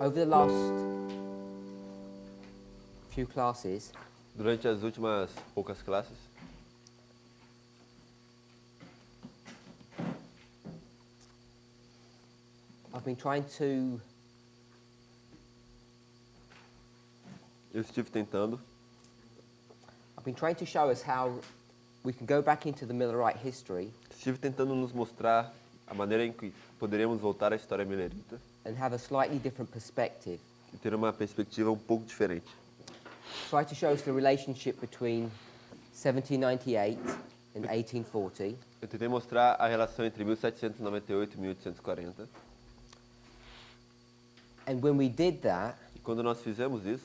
Over the last few classes, Durante as últimas poucas classes, I've been trying to eu estive tentando show us how we can go back into the Millerite history nos mostrar a maneira em que poderíamos voltar à história milerita and have a slightly different perspective. e ter uma perspectiva um pouco diferente. Try to show us the relationship between 1798 and 1840, Eu tentei mostrar a relação entre 1798 e 1840. and when we did that, E quando nós fizemos isso,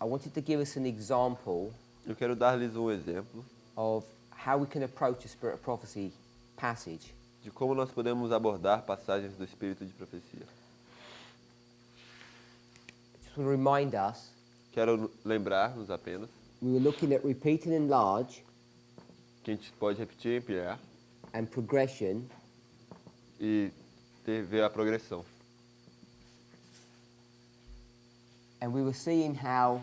I wanted to give us an example eu quero dar-lhes um exemplo of how we can approach a Spirit of Prophecy passage. de como nós podemos abordar passagens do Espírito de Profecia. Just want to remind us, Quero lembrar-nos apenas we were looking at repeat and enlarge que a gente pode repetir e ampliar and progression, e ver a progressão. and we were seeing how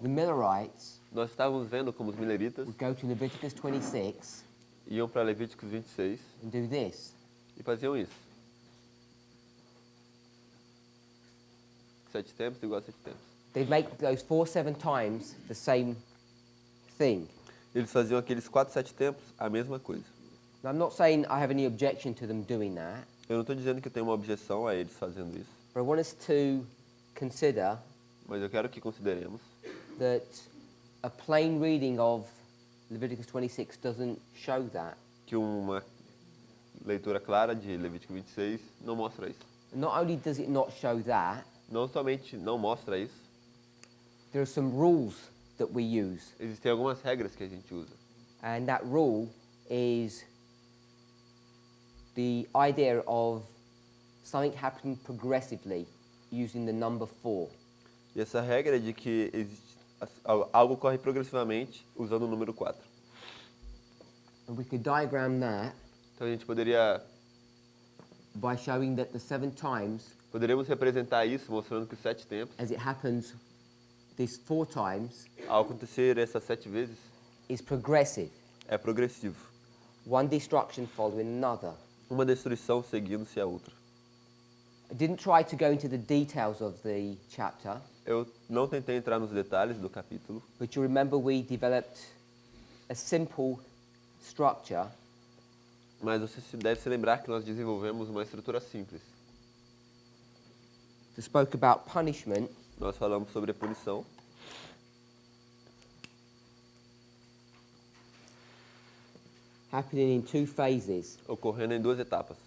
the Millerites Nós estávamos vendo como os mileritas would go to Leviticus 26 iam para Levíticos 26 and do this. e faziam isso. 7 tempos igual a 7 tempos. They'd make those 4-7 times the same thing. Eles faziam aqueles 4, 7 tempos a mesma coisa. Now, I'm not saying I have any objection to them doing that, Eu não estou dizendo que eu tenho uma objeção a eles fazendo isso, but I want us to consider mas eu quero que consideremos that a plain reading of Leviticus 26 doesn't show that. que uma leitura clara de Levítico 26 não mostra isso. Not only does it not show that, Não somente não mostra isso, there are some rules that we use, existem algumas regras que a gente usa. and that rule is the idea of something happening progressively using the number 4. E essa regra é de que algo ocorre progressivamente usando o número 4. And we could diagram that Então a gente by showing that the 7 times, poderíamos representar isso mostrando que os 7 tempos, as it happens these 4 times, ao acontecer essas 7 vezes, is progressive. é progressivo. One destruction following another. Uma destruição seguindo-se a outra. I didn't try to go into the details of the chapter, Eu não tentei entrar nos detalhes do capítulo, but you remember we developed a simple structure mas você deve se lembrar que nós desenvolvemos uma estrutura simples. that spoke about punishment Nós falamos sobre a punição, happening in 2 phases, ocorrendo em 2 etapas.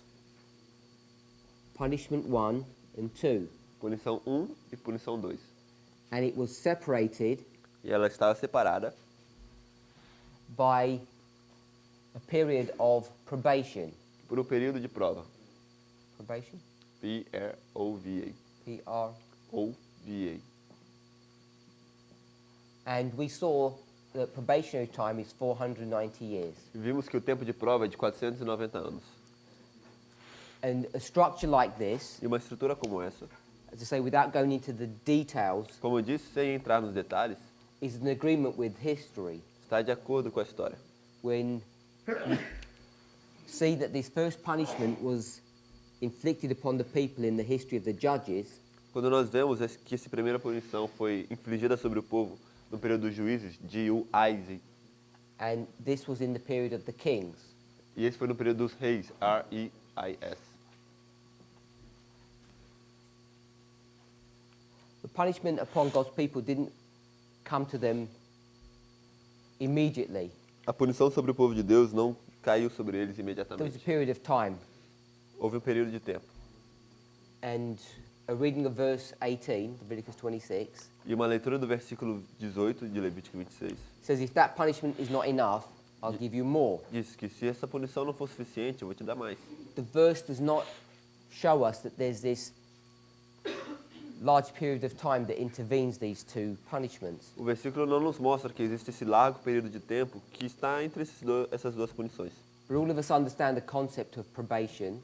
punishment 1 and 2. Punição 1 e punição 2. And it was separated E ela estava separada by a period of probation. por um período de prova. Probation? P-R-O-V-A. P-R. O-V-A. And we saw that probationary time is 490 years. Vimos que o tempo de prova é de 490 anos. And a structure like this, E uma estrutura como essa, as I say, without going into the details, como eu disse, sem entrar nos detalhes, is in agreement with history. está de acordo com a história. When you see that this first punishment was inflicted upon the people in the history of the judges, Quando nós vemos que essa primeira punição foi infligida sobre o povo no período dos juízes, G-U-I-Z, and this was in the period of the kings, e esse foi no período dos reis, R-E-I-S. the punishment upon God's people didn't come to them immediately. A punição sobre o povo de Deus não caiu sobre eles There was a imediatamente. period of time, Houve um período de tempo. and a reading of verse 18, Leviticus 26, E uma leitura do versículo 18 de Levítico 26 says, if that punishment is not enough, I'll give you more. diz que se essa punição não for suficiente, eu vou te dar mais. The verse does not show us that there's this large period of time that intervenes these 2 punishments. O versículo não nos mostra que existe esse largo período de tempo que está entre essas duas punições. But all of us understand the concept of probation,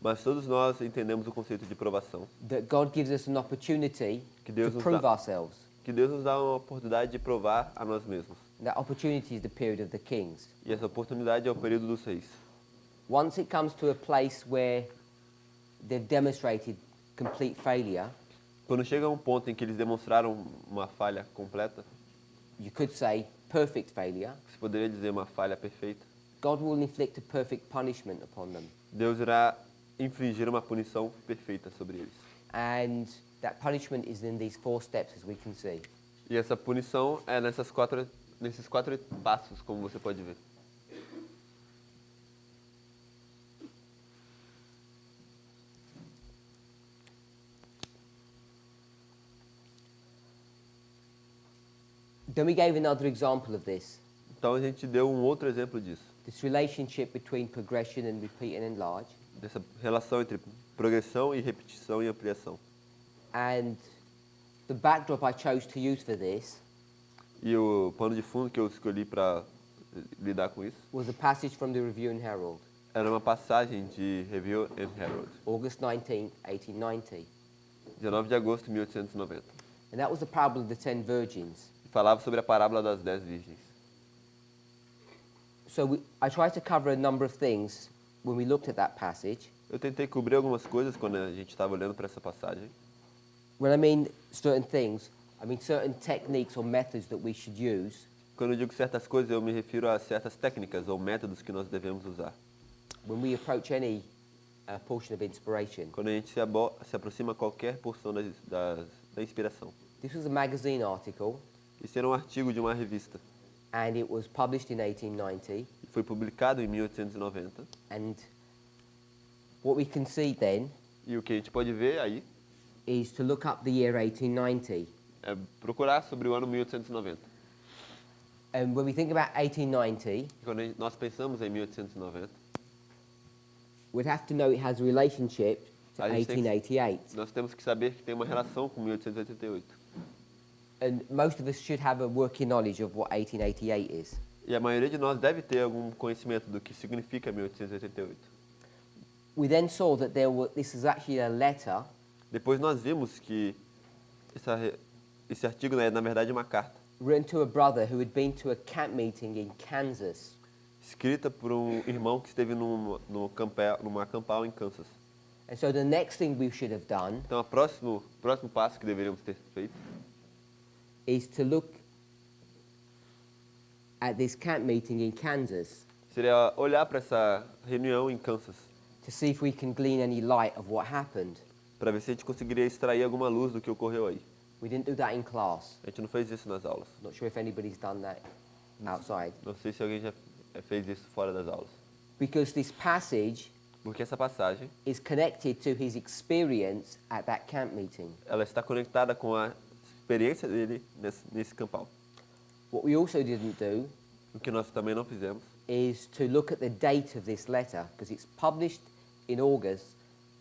Mas todos nós entendemos o conceito de provação. that God gives us an opportunity Que to Deus nos prove dá- ourselves. Que Deus nos dá uma oportunidade de provar a nós mesmos. That opportunity is the period of the kings. E essa oportunidade é o período dos reis. Once it comes to a place where they've demonstrated complete failure, Quando chega a um ponto em que eles demonstraram uma falha completa, you could say perfect failure, você poderia dizer uma falha perfeita, God will inflict a perfect punishment upon them. Deus irá infligir uma punição perfeita sobre eles. And that punishment is in these 4 steps, as we can see. E essa punição é nesses quatro passos, como você pode ver. Then we gave another example of this, Então a gente deu um outro exemplo disso, this relationship between progression and repeat and enlarge. dessa relação entre progressão e repetição e ampliação. And the backdrop I chose to use for this E o pano de fundo que eu escolhi para lidar com isso was a passage from the Review and Herald, era uma passagem de Review and Herald, August 19th, 1890. 19 de agosto de 1890. And that was the parable of the 10 virgins. E falava sobre a parábola das 10 virgens. So I tried to cover a number of things when we looked at that passage. Eu tentei cobrir algumas coisas quando a gente estava olhando para essa passagem. When I mean certain things, I mean certain techniques or methods that we should use Quando eu digo certas coisas, eu me refiro a certas técnicas ou métodos que nós devemos usar. when we approach any portion of inspiration. Quando a gente se aproxima a qualquer porção da inspiração. This was a magazine article, Isso era um artigo de uma revista. and it was published in 1890. E foi publicado em 1890. And what we can see then E o que a gente pode ver aí is to look up the year 1890. é procurar sobre o ano 1890. And when we think about 1890, E quando nós pensamos em 1890, we'd have to know it has a relationship to A gente tem que- 1888. nós temos que saber que tem uma relação com 1888. And most of us should have a working knowledge of what 1888 is. E a maioria de nós deve ter algum conhecimento do que significa 1888. We then saw that this is actually a letter Depois nós vimos que esse artigo é, na verdade, uma carta, written to a brother who had been to a camp meeting in Kansas. escrita por um irmão que esteve numa acampal em Kansas. And so the next thing we should have done Então, o próximo passo que deveríamos ter feito is to look at this camp meeting in Kansas seria olhar para essa reunião em Kansas, to see if we can glean any light of what happened. para ver se a gente conseguiria extrair alguma luz do que ocorreu aí. We didn't do that in class. A gente não fez isso nas aulas. Not sure if anybody's done that outside. Não sei se alguém já fez isso fora das aulas. Because this passage Porque essa passagem, is connected to his experience at that camp meeting. ela está conectada com a experiência dele nesse campal. What we also didn't do O que nós também não fizemos is to look at the date of this letter, because it's published in August,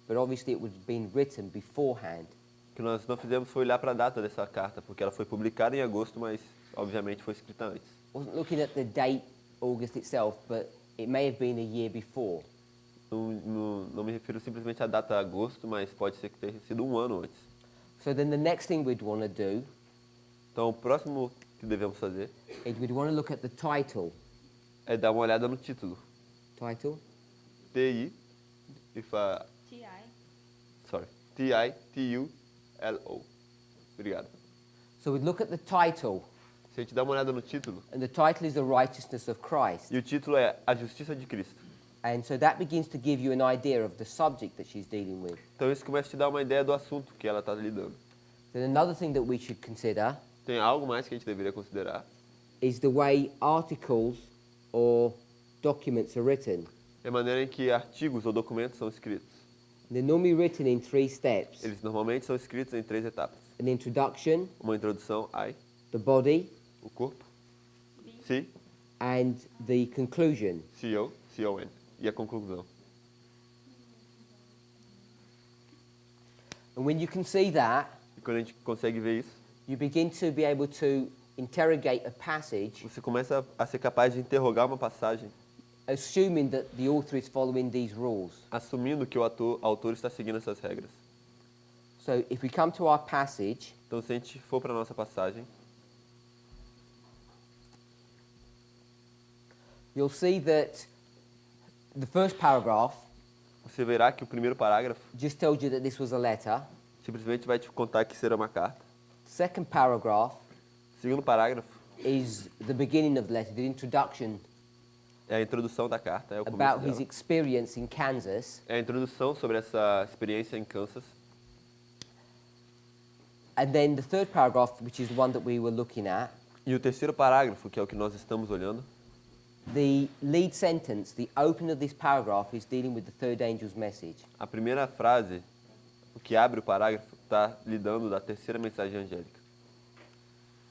but obviously it would have been written beforehand. O que nós não fizemos foi olhar para a data dessa carta, porque ela foi publicada em agosto, mas obviamente foi escrita antes. Wasn't looking at the date August itself, but it may have been a year before. Não me refiro simplesmente à data agosto, mas pode ser que tenha sido um ano antes. So then the next thing we'd want to do Então, o próximo que devemos fazer is we'd want to look at the title. é dar uma olhada no título. Title? T-I, T-I-T-U-L-O. Obrigado. So we'd look at the title, Se a gente dá uma olhada no título, and the title is the righteousness of Christ. e o título é A Justiça de Cristo. And so that begins to give you an idea of the subject that she's dealing with. Então isso começa a te dar uma ideia do assunto que ela está lidando. Then another thing that we should consider Tem algo mais que a gente deveria considerar? is the way articles or documents are written. É a maneira em que artigos ou documentos são escritos. They're normally written in 3 steps. Eles normalmente são escritos em 3 etapas. An introduction, Uma introdução, I, the body, o corpo, C, and the conclusion. C-O, C-O-N, e a conclusão. And when you can see that, E quando a gente consegue ver isso, you begin to be able to interrogate a passage você começa a ser capaz de interrogar uma passagem assuming that the author is following these rules. assumindo que o autor está seguindo essas regras. So if we come to our passage, Então, se a gente for para a nossa passagem, you'll see that the first paragraph você verá que o primeiro parágrafo just tells you that this was a letter. simplesmente vai te contar que será uma carta. Second paragraph O segundo parágrafo is the beginning of the letter, the introduction é a introdução da carta, é o começo about his dela. experience in Kansas. É a introdução sobre essa experiência em Kansas. And then the third paragraph, which is the one that we were looking at, E o terceiro parágrafo, que é o que nós estamos olhando, the lead sentence, the opening of this paragraph is dealing with the third angel's message. a primeira frase, o que abre o parágrafo, está lidando da terceira mensagem angélica.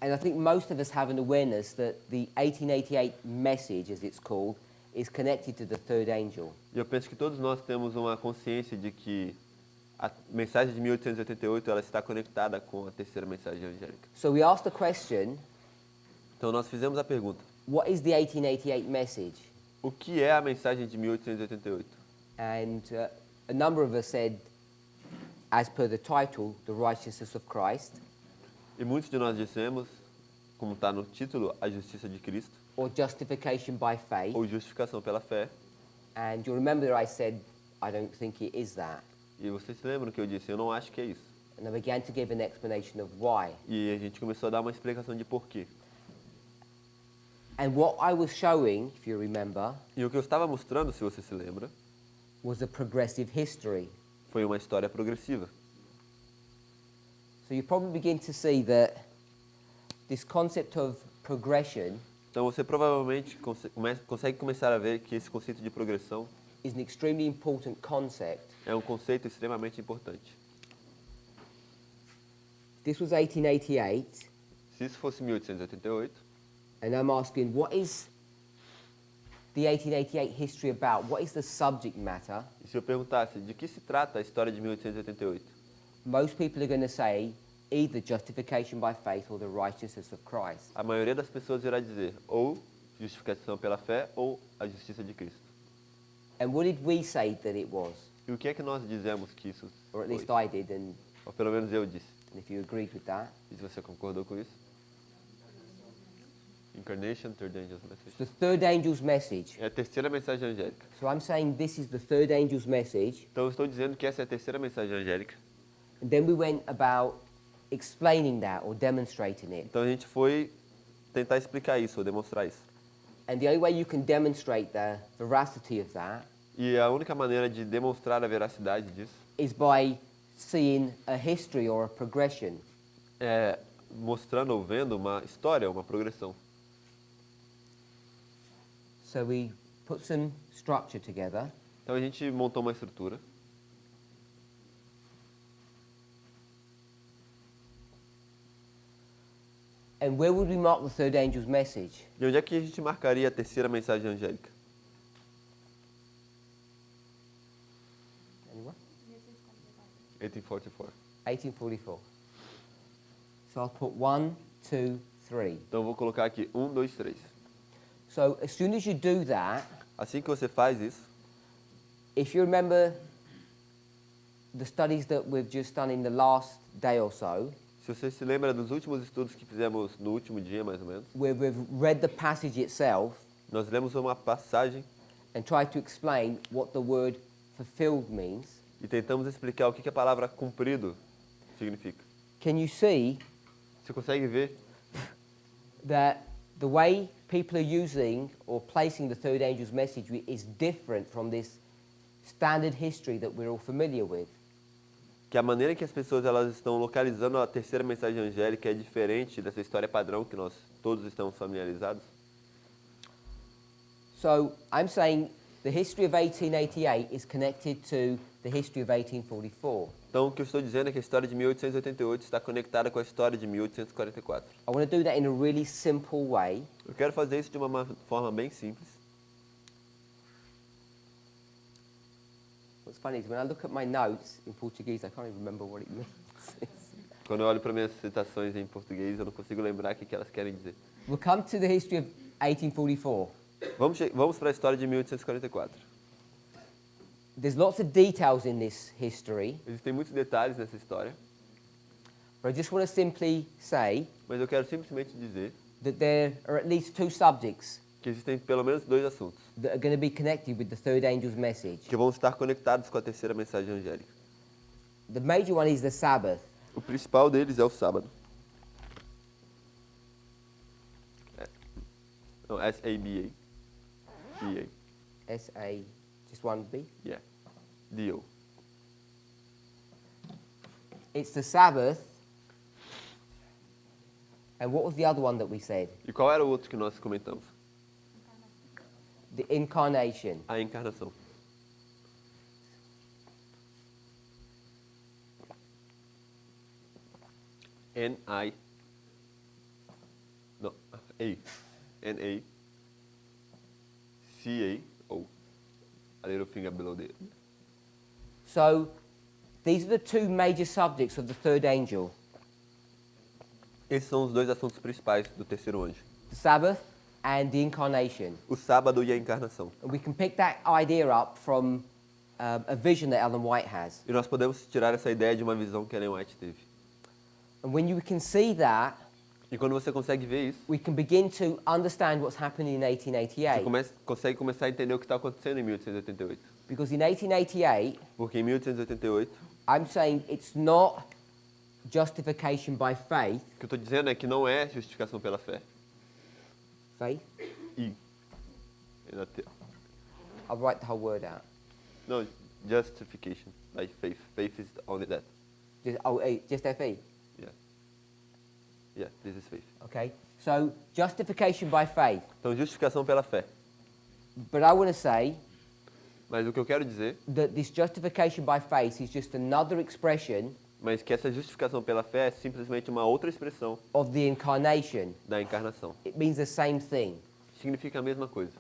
And I think most of us have an awareness that the 1888 message, as it's called, is connected to the third angel. E eu penso que todos nós temos uma consciência de que a mensagem de 1888 ela está conectada com a terceira mensagem angélica. So we asked the question, Então nós fizemos a pergunta: what is the 1888 message? o que é a mensagem de 1888? And a number of us said, as per the title, the righteousness of Christ, E muitos de nós dissemos, como está no título, a justiça de Cristo, or justification by faith. ou justificação pela fé. And you remember that I said, I don't think it is that. E vocês se lembram que eu disse, eu não acho que é isso. And I began to give an explanation of why. E a gente começou a dar uma explicação de porquê. And what I was showing, if you remember, E o que eu estava mostrando, se você se lembra, was a progressive history. foi uma história progressiva. So you probably begin to see that this concept of progression Então você provavelmente consegue começar a ver que esse conceito de progressão is an extremely important concept. é um conceito extremamente importante. This was 1888, Se isso fosse 1888, and I'm asking, what is the 1888 history about? What is the subject matter? e se eu perguntasse de que se trata a história de 1888, Most people are going to say either justification by faith or the righteousness of Christ. a maioria das pessoas irá dizer ou justificação pela fé ou a justiça de Cristo. And what did we say that it was? E o que é que nós dizemos que isso Or at foi? least I did, and Ou pelo menos eu disse. if you agreed with that. E se você concordou com isso? Incarnation, third angel's message. It's the third angel's message. É a terceira mensagem angélica. So I'm saying this is the third angel's message. Então eu estou dizendo que essa é a terceira mensagem angélica. And then we went about explaining that or demonstrating it. Então a gente foi tentar explicar isso, ou demonstrar isso. And the only way you can demonstrate the veracity of that E a única maneira de demonstrar a veracidade disso is by seeing a history or a progression. é mostrando ou vendo uma história, uma progressão. So we put some structure together. Então a gente montou uma estrutura. And where would we mark the third angel's message? E onde é que a gente marcaria a terceira mensagem angélica? Anyone? 1844. 1844. So I'll put 1, 2, 3. Então eu vou colocar aqui 1, 2, 3. So as soon as you do that, Assim que você faz isso, if you remember the studies that we've just done in the last day or so, se você se lembra dos últimos estudos que fizemos no último dia, mais ou menos, where we've read the passage itself nós lemos uma passagem and tried to explain what the word fulfilled means, e tentamos explicar o que a palavra cumprido significa. can you see Você consegue ver that the way people are using or placing the third angel's message is different from this standard history that we're all familiar with? que a maneira que as pessoas elas estão localizando a terceira mensagem angélica é diferente dessa história padrão que nós todos estamos familiarizados? So I'm saying the history of 1888 is connected to the history of 1844. Então, o que eu estou dizendo é que a história de 1888 está conectada com a história de 1844. I want to do that in a really simple way. Eu quero fazer isso de uma forma bem simples. What's funny is when I look at my notes in Portuguese, I can't even remember what it means. Quando eu olho para minhas citações em português, eu não consigo lembrar o que elas querem dizer. We'll come to the history of 1844. Vamos para a história de 1844. There's lots of details in this history, Existem muitos detalhes nessa história, but I just want to simply say mas eu quero simplesmente dizer that there are at least two subjects que existem pelo menos dois assuntos that are going to be connected with the third angel's message. que vão estar conectados com a terceira mensagem angélica. The major one is the Sabbath. O principal deles é o sábado. Não, S-A-B-A. B-A. S-A, just one B. Yeah. D-O. It's the Sabbath. And what was the other one that we said? E qual era o outro que nós comentamos? The incarnation. A encarnação. N-I. No, A. N-A-C-A-O. A little finger below there. So these are the two major subjects of the third angel. Esses são os dois assuntos principais do terceiro anjo. The Sabbath and the incarnation. O sábado e a encarnação. And we can pick that idea up from a vision that Ellen White has. E nós podemos tirar essa ideia de uma visão que Ellen White teve. And when you can see that, E quando você consegue ver isso, we can begin to understand what's happening in você 1888. consegue começar a entender o que está acontecendo em 1888. Because in 1888, Porque em 1888, I'm saying it's not justification by faith. o que eu estou dizendo é que não é justificação pela fé. Faith? I. É na te- I'll write the whole word out. Não, justification by faith. Faith is only that. Just F-E. Yeah. Yeah, this is faith. Okay? So, justification by faith. Então, justificação pela fé. But I want to say Mas o que eu quero dizer, that this justification by faith is just another expression mas que essa justificação pela fé é simplesmente uma outra expressão of the incarnation. da encarnação. It means the same thing. Significa a mesma coisa.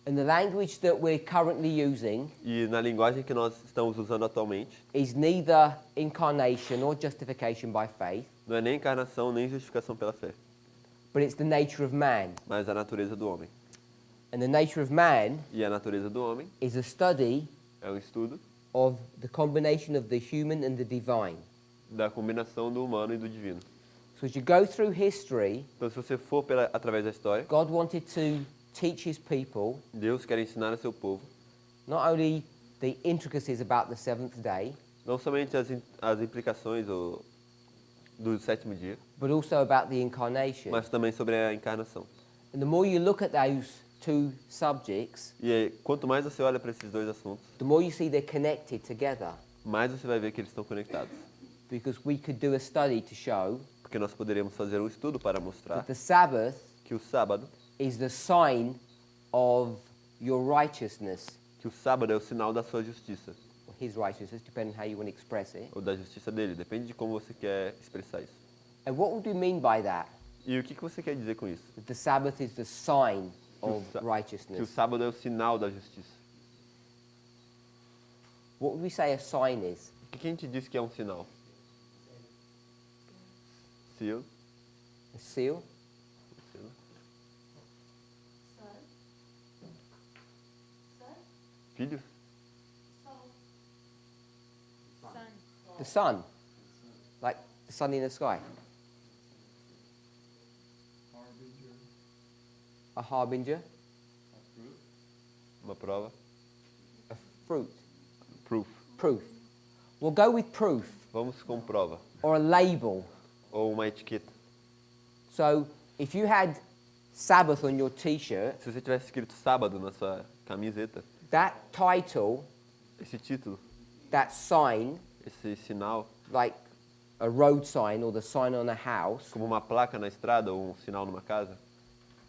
And the language that we're currently using E na linguagem que nós estamos usando atualmente, is neither incarnation or justification by faith, não é nem encarnação, nem justificação pela fé, but it's the nature of man. mas a natureza do homem. And the nature of man E a natureza do homem is a study é um estudo of the combination of the human and the divine. da combinação do humano e do divino. So as you go through history, Então, se você for através da história, God wanted to teach his people Deus quer ensinar a seu povo not only the intricacies about the seventh day, não somente as implicações do sétimo dia, but also about the incarnation. mas também sobre a encarnação. And the more you look at those two subjects, E aí, quanto mais você olha para esses dois assuntos, the more you see they're connected together. mais você vai ver que eles estão conectados. Because we could do a study to show Porque nós poderíamos fazer um estudo para mostrar that the Sabbath que o sábado is the sign of your righteousness, é o sinal da sua justiça, or his righteousness, depending on how you want to express it. ou da justiça dele, depende de como você quer expressar isso. And what would we mean by that? E o que você quer dizer com isso? That the Sabbath is the sign Que o of sa- Que o righteousness. sábado é o sinal da justiça. What would we say a sign is? O que a gente diz que é um sinal? Seal. A seal? Seal. Filho? The sun. Like the sun in the sky. A harbinger. Uma prova. A fruit. Proof. Proof. We'll go with proof Vamos com prova. or a label. Ou uma etiqueta. So if you had Sabbath on your t-shirt, Se você tivesse escrito sábado na sua camiseta, that title, esse título, that sign, esse sinal, like a road sign or the sign on a house, como uma placa na estrada ou um sinal numa casa,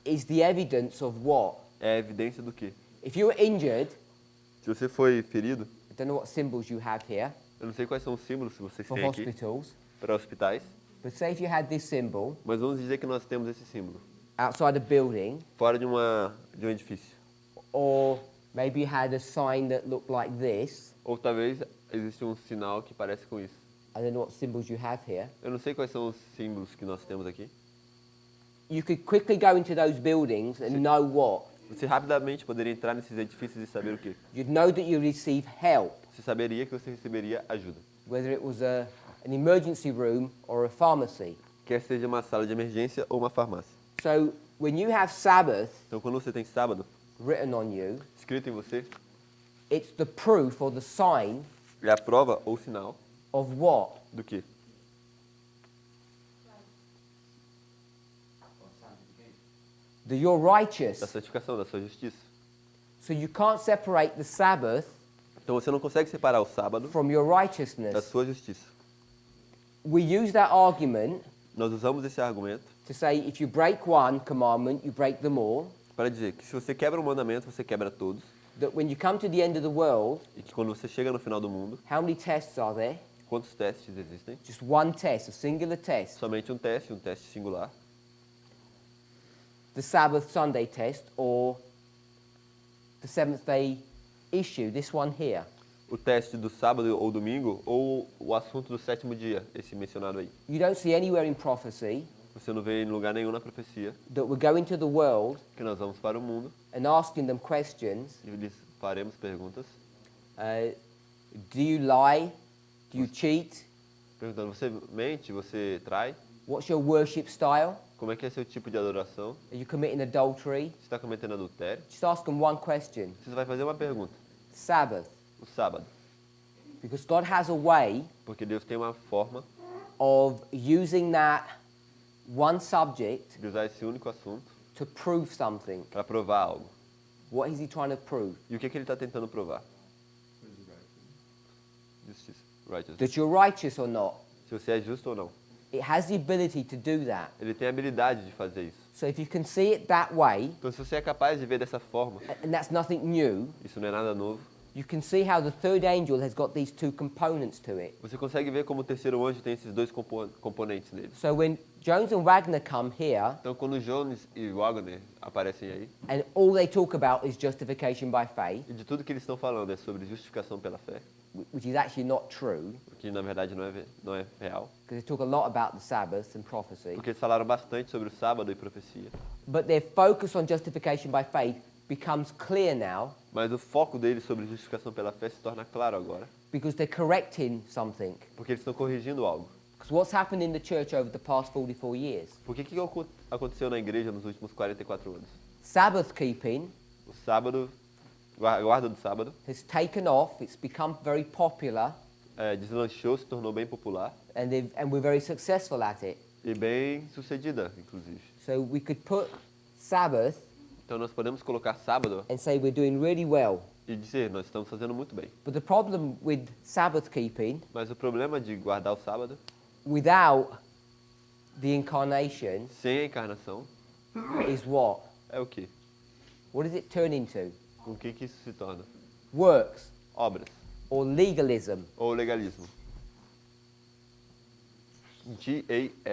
is the evidence of what? é evidência do quê? If you were injured, Se você foi ferido, I don't know what symbols you have here eu não sei quais são os símbolos que vocês for têm aqui hospitals, para hospitais, but say if you had this symbol mas vamos dizer que nós temos esse símbolo outside a building, fora de um edifício. or maybe you had a sign that looked like this. Ou talvez existe um sinal que parece com isso. I don't know what symbols you have here. Eu não sei quais são os símbolos que nós temos aqui. you could quickly go into those buildings and know what? Você rapidamente poderia entrar nesses edifícios e saber o quê? You'd know that you receive help, Você saberia que você receberia ajuda. whether it was an emergency room or a pharmacy. Quer seja uma sala de emergência ou uma farmácia. So when you have Sabbath Então, quando você tem sábado written on you, escrito em você, it's the proof or the sign é a prova ou sinal of what? do quê? That you're righteous. Da santificação, da sua justiça. So you can't separate the Sabbath Então, você não consegue separar o sábado from your da righteousness. sua justiça. We use that argument Nós usamos esse argumento to say if you break one commandment, you break them all. para dizer que se você quebra um mandamento, você quebra todos. That when you come to the end of the world, E que quando você chega no final do mundo, how many tests are there? quantos testes existem? Just one test, a singular test. Somente um teste singular. The Sabbath Sunday test or the seventh day issue, this one here. O teste do sábado ou domingo, ou o assunto do sétimo dia, esse mencionado aí. You don't see anywhere in prophecy Você não vê em lugar nenhum na profecia that we're going to the world que nós vamos para o mundo and asking them questions. e lhes faremos perguntas, Do you lie? Do you cheat? perguntando, você mente, você trai? What's your worship style? Como é que é seu tipo de adoração? Are you committing adultery? Você está cometendo adultério? Just ask them one question. Você vai fazer uma pergunta. Sabbath. O sábado. Because God has a way Porque Deus tem uma forma of using that one subject de usar esse único assunto to prove something. para provar algo. What is he trying to prove? E o que ele está tentando provar? Justiça. Righteousness. That you're righteous or not. Se você é justo ou não. It has the ability to do that. Ele tem a habilidade de fazer isso. So if you can see it that way, Então, se você é capaz de ver dessa forma, and that's nothing new, isso não é nada novo, you can see how the third angel has got these two components to it. você consegue ver como o terceiro anjo tem esses dois componentes nele. So when Jones and Wagner come here, Então, quando Jones e Wagner aparecem aí, and all they talk about is justification by faith, e de tudo que eles estão falando é sobre justificação pela fé, which is actually not true, o que na verdade não é real, because they talk a lot about the Sabbath and prophecy, porque eles falaram bastante sobre o sábado e profecia. but their focus on justification by faith becomes clear now Mas o foco deles sobre justificação pela fé se torna claro agora, because they're correcting something. porque eles estão corrigindo algo. Because what's happened in the church over the past 44 years? Por que aconteceu na igreja nos últimos 44 anos? Sabbath keeping O sábado, a guarda do sábado, has taken off, it's become very popular, deslanchou, se tornou bem popular and we're very successful at it. e bem sucedida, inclusive. So we could put Sabbath Então nós podemos colocar sábado and say we're doing really well. e dizer, nós estamos fazendo muito bem. But the problem with Sabbath keeping, Mas o problema de guardar o sábado, without the incarnation, sem a encarnação, is what? é o quê? What does it turn into? O que isso se torna? Works Obras or legalism. ou legalismo.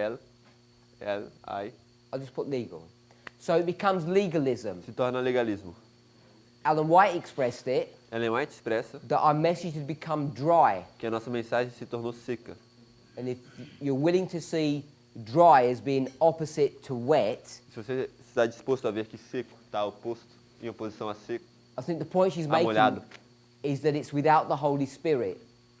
G-A-L-L-I I'll just put legal. So it becomes legalism. se torna legalismo. Alan White expressed it Ellen White expressa that our message had become dry. que a nossa mensagem se tornou seca. And if you're willing to see dry as being opposite to wet, Se você está disposto a ver que seco está oposto, em oposição a seco, I think the point she's molhado. making is that it's without the Holy Spirit,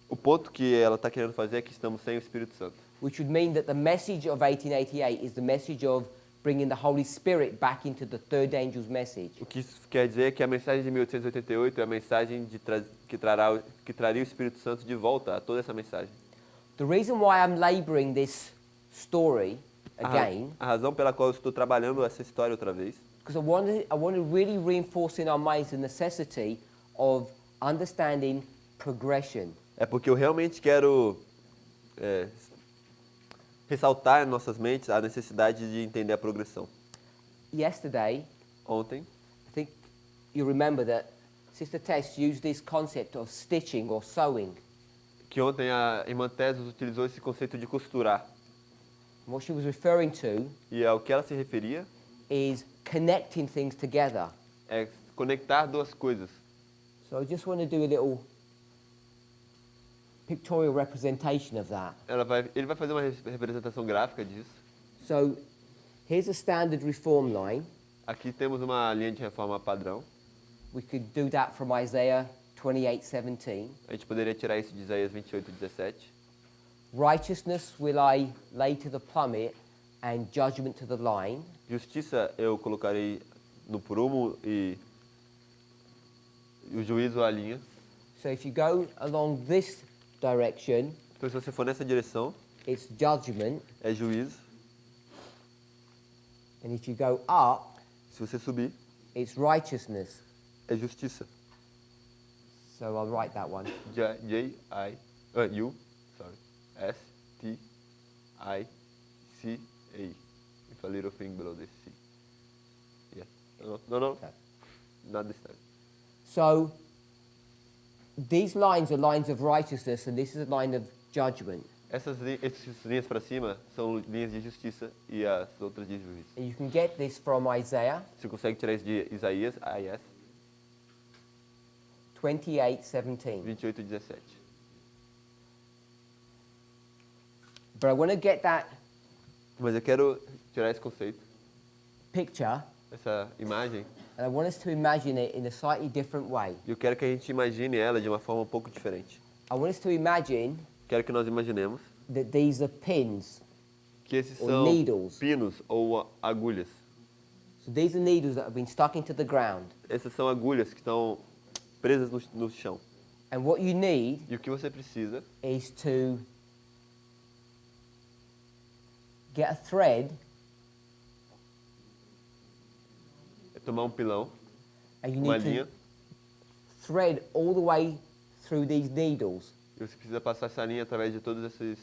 O ponto que ela está querendo fazer é que estamos sem o Espírito Santo. which would mean that the message of 1888 is the message of bringing the Holy Spirit back into the third angel's message. O que isso quer dizer é que a mensagem de 1888 é a mensagem que traria o Espírito Santo de volta a toda essa mensagem. The reason why I'm laboring this story again, A razão pela qual eu estou trabalhando essa história outra vez, because I want to really reinforce in our minds the necessity of understanding progression. é porque eu realmente quero ressaltar em nossas mentes a necessidade de entender a progressão. Yesterday, Ontem, I think you remember that Sister Tess used this concept of stitching or sewing. ontem a irmã Tesos utilizou esse conceito de costurar. And what she was referring to E ao que ela se referia is connecting things together. é conectar duas coisas. So I just want to do a little pictorial representation of that. Ele vai fazer uma representação gráfica disso. So Here's a standard reform line. Aqui temos uma linha de reforma padrão. We could do that from Isaiah 28:17. A gente poderia tirar isso de Isaías 28:17. Righteousness will I lay to the plummet and judgment to the line. Justiça eu colocarei no prumo e o juízo à linha. So if you go along this direction, Então, se você for nessa direção, it's judgment. é juízo. And if you go up, Se você subir, it's righteousness. é justiça. So I'll write that one. S-T-I-C-A. With a little thing below this C. Yeah. No. Okay. Not this time. So these lines are lines of righteousness, and this is a line of judgment. Essas linhas para cima são linhas de justiça e as outras de juízo. And you can get this from Isaiah Você consegue tirar isso de Isaías, 28:17. 28:17. But I want to get that Mas eu quero tirar esse conceito, picture, essa imagem, and I want us to imagine it in a slightly different way. e eu quero que a gente imagine ela de uma forma um pouco diferente. I want us to imagine Quero que nós imaginemos that these are pins. que esses Or são needles. pinos ou agulhas. So these are needles that have been stuck into the ground. Essas são agulhas que estão presas no chão. And what you need E o que você precisa is to get a thread é tomar um pilão, and you uma need linha, to thread all the way through these needles. e você precisa passar essa linha através de todos esses...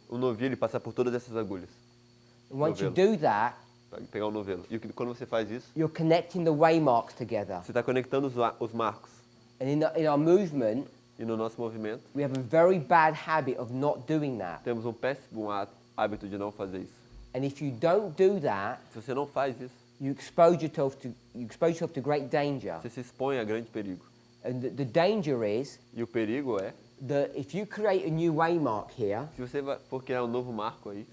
O novilho e passar por todas essas agulhas. And once you Novelo. do that, Pra pegar o novelo. E quando você faz isso, you're connecting the waymarks together. você está conectando os marcos. And in our movement, E no nosso movimento, we have a very bad habit of not doing that. temos um péssimo hábito de não fazer isso. And if you don't do that, Se você não faz isso, you expose yourself to great danger. você se expõe a grande perigo. And the danger is E o perigo é, that if you create a new waymark here, se você for criar um novo marco aí,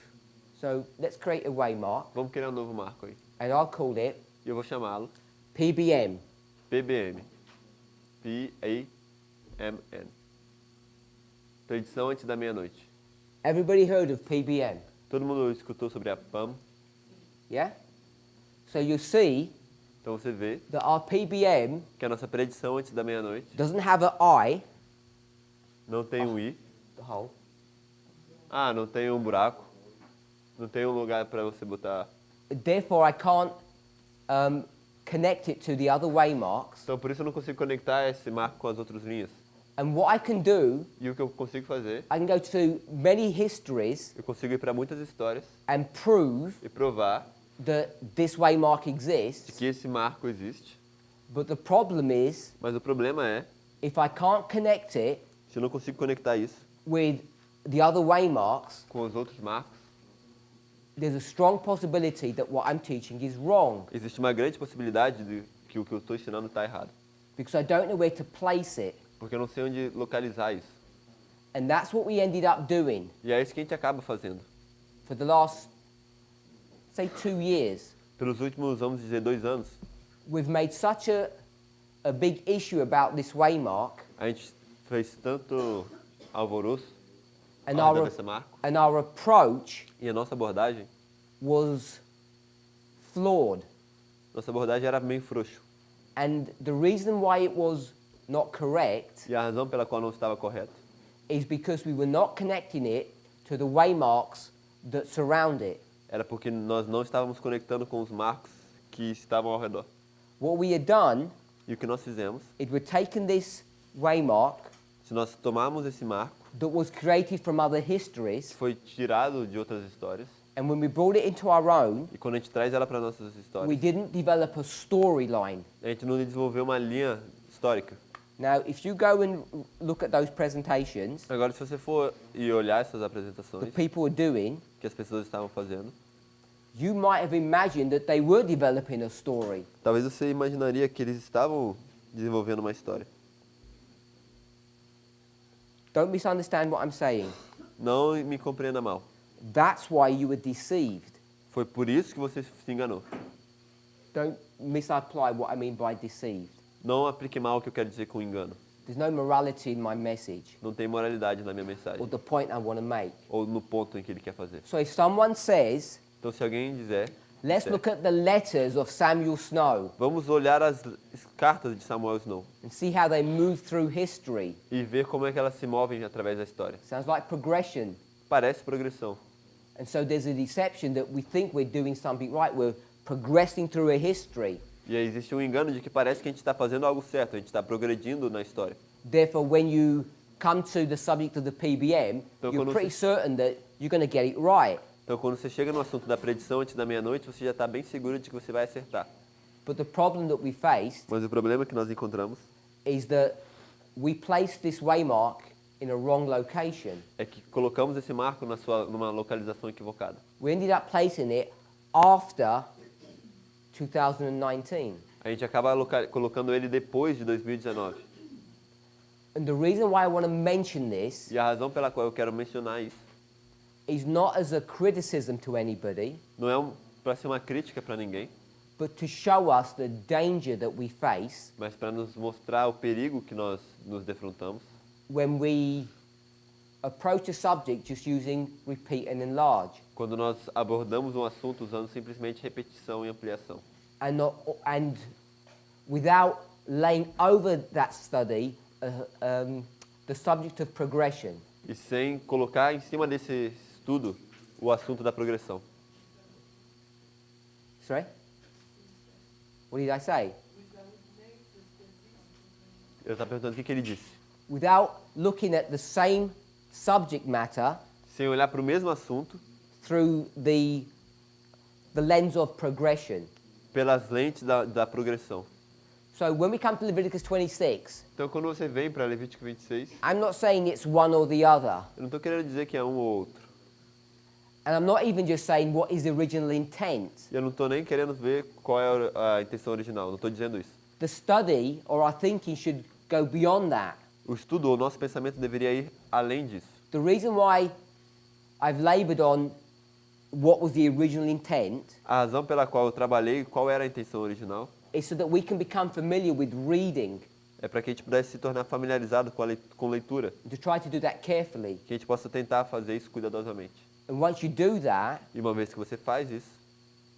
so let's create a waymark, vamos criar um novo marco aí. and I'll call it E eu vou chamá-lo PBM. PBM. P-A-M-N. Predição antes da meia-noite. Everybody heard of PBM? Todo mundo escutou sobre a PAM, Yeah? So you see então você vê that our PBM que a nossa predição antes da meia-noite doesn't have an I, não tem um I, the hole, não tem um buraco, não tem um lugar para você botar. therefore I can't connect it to the other waymarks. Então por isso eu não consigo conectar esse marco com as outras linhas. And what I can do, E o que eu consigo fazer, I can go to many histories eu consigo ir para muitas histórias and prove e provar that this waymark de exists. que esse marco existe. But the problem is, Mas o problema é, if I can't connect it se eu não consigo conectar isso with the other waymarks, com os outros marcos, there's a strong possibility that what I'm teaching is wrong existe uma grande possibilidade de que o que eu estou ensinando está errado. because I don't know where to place it. Porque eu não sei onde localizar isso. And that's what we ended up doing E é isso que a gente acaba fazendo. for the last, say, 2 years. Pelos últimos, vamos dizer, 2 anos, We've made such a big issue about this waymark, a gente fez tanto alvoroço and ao redor our, dessa marca. and our approach E a nossa abordagem was flawed. era meio frouxo. And the reason why it was not correct E a razão pela qual não estava correto is because we were not connecting it to the waymarks that surround it. era porque nós não estávamos conectando com os marcos que estavam ao redor. What we had done E o que nós fizemos, is we'd taken this waymark se nós tomarmos esse marco, that was created from other que histories, foi tirado de outras histórias, and when we brought it into our own, e quando a gente traz ela para nossas we histórias, didn't develop a storyline. a gente não desenvolveu uma linha histórica. Now, if you go and look at those presentations Agora, se você for e olhar essas that apresentações people were doing, que as pessoas estavam fazendo, you might have imagined that they were developing a story. talvez você imaginaria que eles estavam desenvolvendo uma história. Don't misunderstand what I'm saying. Não me compreenda mal. That's why you were deceived. Foi por isso que você se enganou. Don't misapply what I mean by deceived. Não aplique mal o que eu quero dizer com engano. There's no morality in my message Não tem moralidade na minha or mensagem. the point I want to make. Ou no ponto em que ele quer fazer. So if someone says, Então se alguém dizer, let's look at the letters of Samuel Snow vamos olhar as cartas de Samuel Snow and see how they move through history. e ver como é que elas se movem através da história. Sounds like progression. Parece progressão. And so there's a deception that we think we're doing something right. We're progressing through a history. E aí existe um engano de que parece que a gente está fazendo algo certo, a gente está progredindo na história. Therefore, when you come to the subject of the PBM, Então, you're quando pretty você- certain that you're going to get it right. Então quando você chega no assunto da predição antes da meia-noite, você já está bem seguro de que você vai acertar. But the problem that we faced Mas o problema que nós encontramos is that we placed this waymark in a wrong location. é que colocamos esse marco numa localização equivocada. We ended up placing it after 2019. A gente acaba colocando ele depois de 2019. And the reason why I want to mention this E a razão pela qual eu quero mencionar isso is not as a criticism to anybody, não é para ser uma crítica para ninguém, but to show us the danger that we face mas para nos mostrar o perigo que nós nos defrontamos when we approach a subject just using repeat and enlarge. quando nós abordamos um assunto usando simplesmente repetição e ampliação. And without laying over that study the subject of progression. E sem colocar em cima desse estudo o assunto da progressão. Sorry? What did I say? Eu estava perguntando o que ele disse. Without looking at the same subject matter Sem olhar para o mesmo assunto through the lens of progression. pelas lentes da progressão. So when we come to Leviticus 26, Então, quando você vem para Levítico 26, I'm not saying it's one or the other. eu não estou querendo dizer que é um ou outro. And I'm not even just saying what is the original intent. E eu não estou nem querendo ver qual é a intenção original. Não estou dizendo isso. The study or our thinking should go beyond that. O estudo, o nosso pensamento deveria ir além disso. The reason why I've labored on what was the original intent A razão pela qual eu trabalhei, qual era a intenção original, is so that we can become familiar with reading, é para que a gente pudesse se tornar familiarizado com leitura. and to try to do that carefully. Que a gente possa tentar fazer isso cuidadosamente. And once you do that, E uma vez que você faz isso,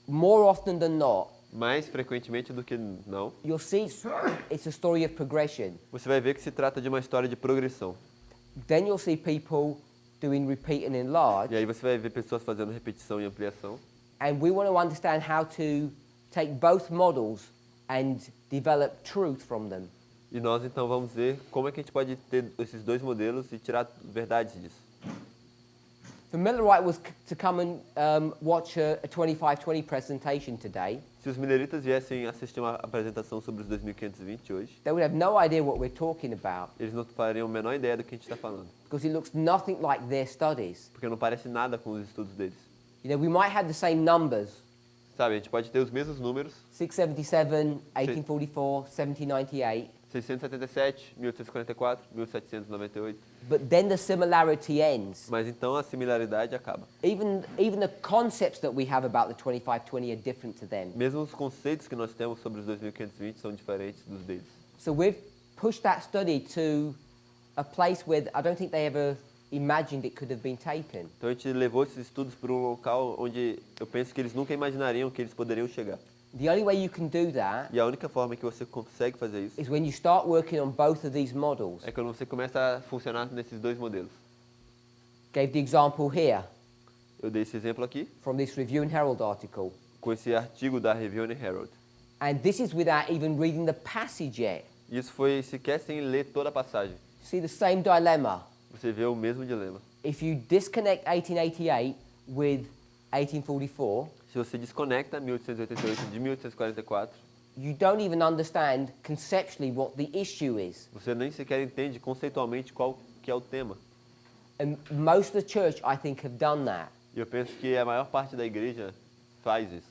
more often than not, mais frequentemente do que não, you'll see it's a story of progression. você vai ver que se trata de uma história de progressão. Then you'll see people doing repeat and enlarge, E aí você vai ver pessoas fazendo repetição e ampliação. and we want to understand how to take both models and develop truth from them. E nós então vamos ver como é que a gente pode ter esses dois modelos e tirar verdades disso. For Millerite was to come and watch a 2520 presentation today, Se os mileritas viessem assistir uma apresentação sobre os 2520 hoje, they would have no idea what we're talking about eles não fariam a menor ideia do que a gente está falando. because it looks nothing like their studies. Porque não parece nada com os estudos deles. You know, we might have the same numbers, Sabe, a gente pode ter os mesmos números, 677, 1844, 1798, 677, 1844, 1798, but then the similarity ends. mas então a similaridade acaba. Even the concepts that we have about the 2520 are different to them. Mesmo os conceitos que nós temos sobre os 2520 são diferentes dos deles. So we've pushed that study to a place where I don't think they ever imagined it could have been taken. Então a gente levou esses estudos para um local onde eu penso que eles nunca imaginariam que eles poderiam chegar. The only way you can do that E a única forma que você consegue fazer isso is when you start working on both of these models. é quando você começa a funcionar nesses dois modelos. Gave the example here Eu dei esse exemplo aqui from this Review and Herald article. com esse artigo da Review and Herald. And this is without even reading the passage yet. Isso foi sequer sem ler toda a passagem. See the same dilemma. Você vê o mesmo dilema. If you disconnect 1888 with 1844, Se você desconecta 1888 de 1844, you don't even understand conceptually what the issue is. você nem sequer entende conceitualmente qual que é o tema. And most of the church, I think, have done that. E eu penso que a maior parte da igreja faz isso.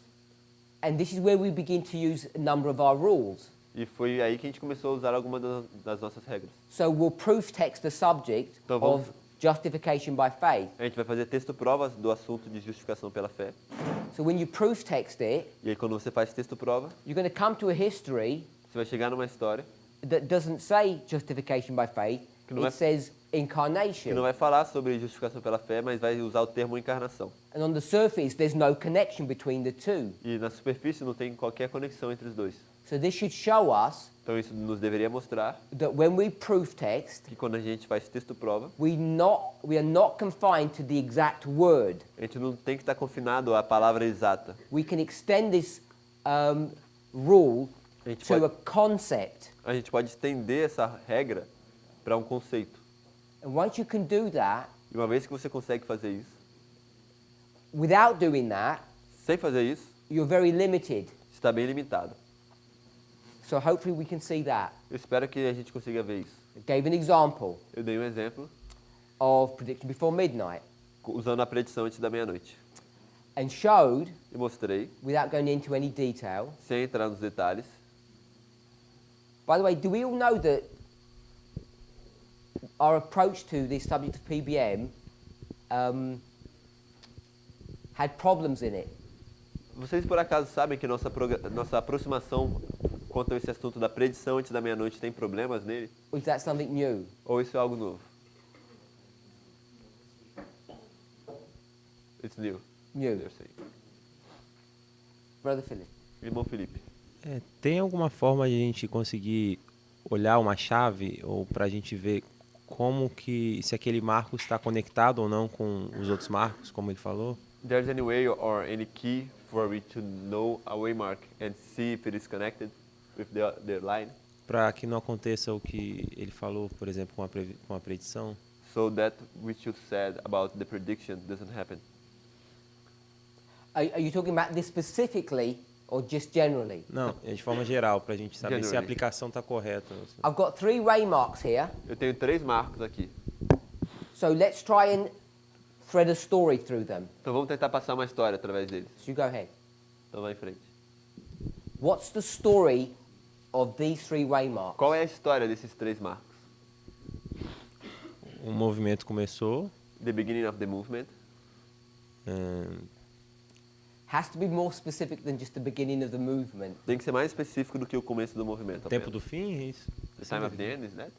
And this is where we begin to use a number of our rules. E foi aí que a gente começou a usar algumas das nossas regras. So we'll proof text the subject Então vamos of justification by faith. A gente vai fazer texto-prova do assunto de justificação pela fé. So when you proof text it, E aí quando você faz texto-prova, you're going to come to a history você vai chegar numa história that doesn't say justification by faith. Que não It é- says que incarnation. não vai falar sobre justificação pela fé, mas vai usar o termo encarnação. And on the surface, there's no connection between the two. E na superfície não tem qualquer conexão entre os dois. So this should show us Então isso nos deveria mostrar that when we proof text, que quando a gente faz texto-prova, we are not confined to the exact word. a gente não tem que estar confinado à palavra exata. We can extend this rule A gente to a pode, concept. a gente pode estender essa regra para um conceito. And once you can do that, E uma vez que você consegue fazer isso, without doing that, sem fazer isso, you're very limited. está bem limitado. So hopefully we can see that. Eu espero que a gente consiga ver isso. I gave an example Eu dei um exemplo of prediction before midnight usando a predição antes da meia-noite. and showed, E mostrei, without going into any detail. sem entrar nos detalhes. By the way, do we all know that our approach to this subject of PBM had problems in it? Vocês por acaso sabem que nossa aproximação quanto a esse assunto da predição antes da meia-noite tem problemas nele? Or is that something new? Ou isso é algo novo? It's new. New. They're saying. Brother Philip. Irmão Felipe. Tem alguma forma de a gente conseguir olhar uma chave ou para a gente ver como que se aquele marco está conectado ou não com os outros marcos, como ele falou? There's any way or any key for me to know a waymark and see if it is connected with the line, Para que não aconteça o que ele falou, por exemplo, com a predição? so that which you said about the prediction doesn't happen. Are you talking about this specifically or just generally? Não, é de forma geral, para a gente saber se a Generally. aplicação está correta. I've got 3 waymarks here, Eu tenho 3 marcos aqui. so let's try and thread a story through them. Então vamos tentar passar uma história através deles. So you go ahead. Então vai em frente. What's the story of these 3 waymarks? Qual é a história desses 3 marcos? O movimento começou, The beginning of the movement. Has to be more specific than just the beginning of the movement. Tem que ser mais específico do que o começo do movimento. tempo apenas. do fim, é isso? The time of the end, is that?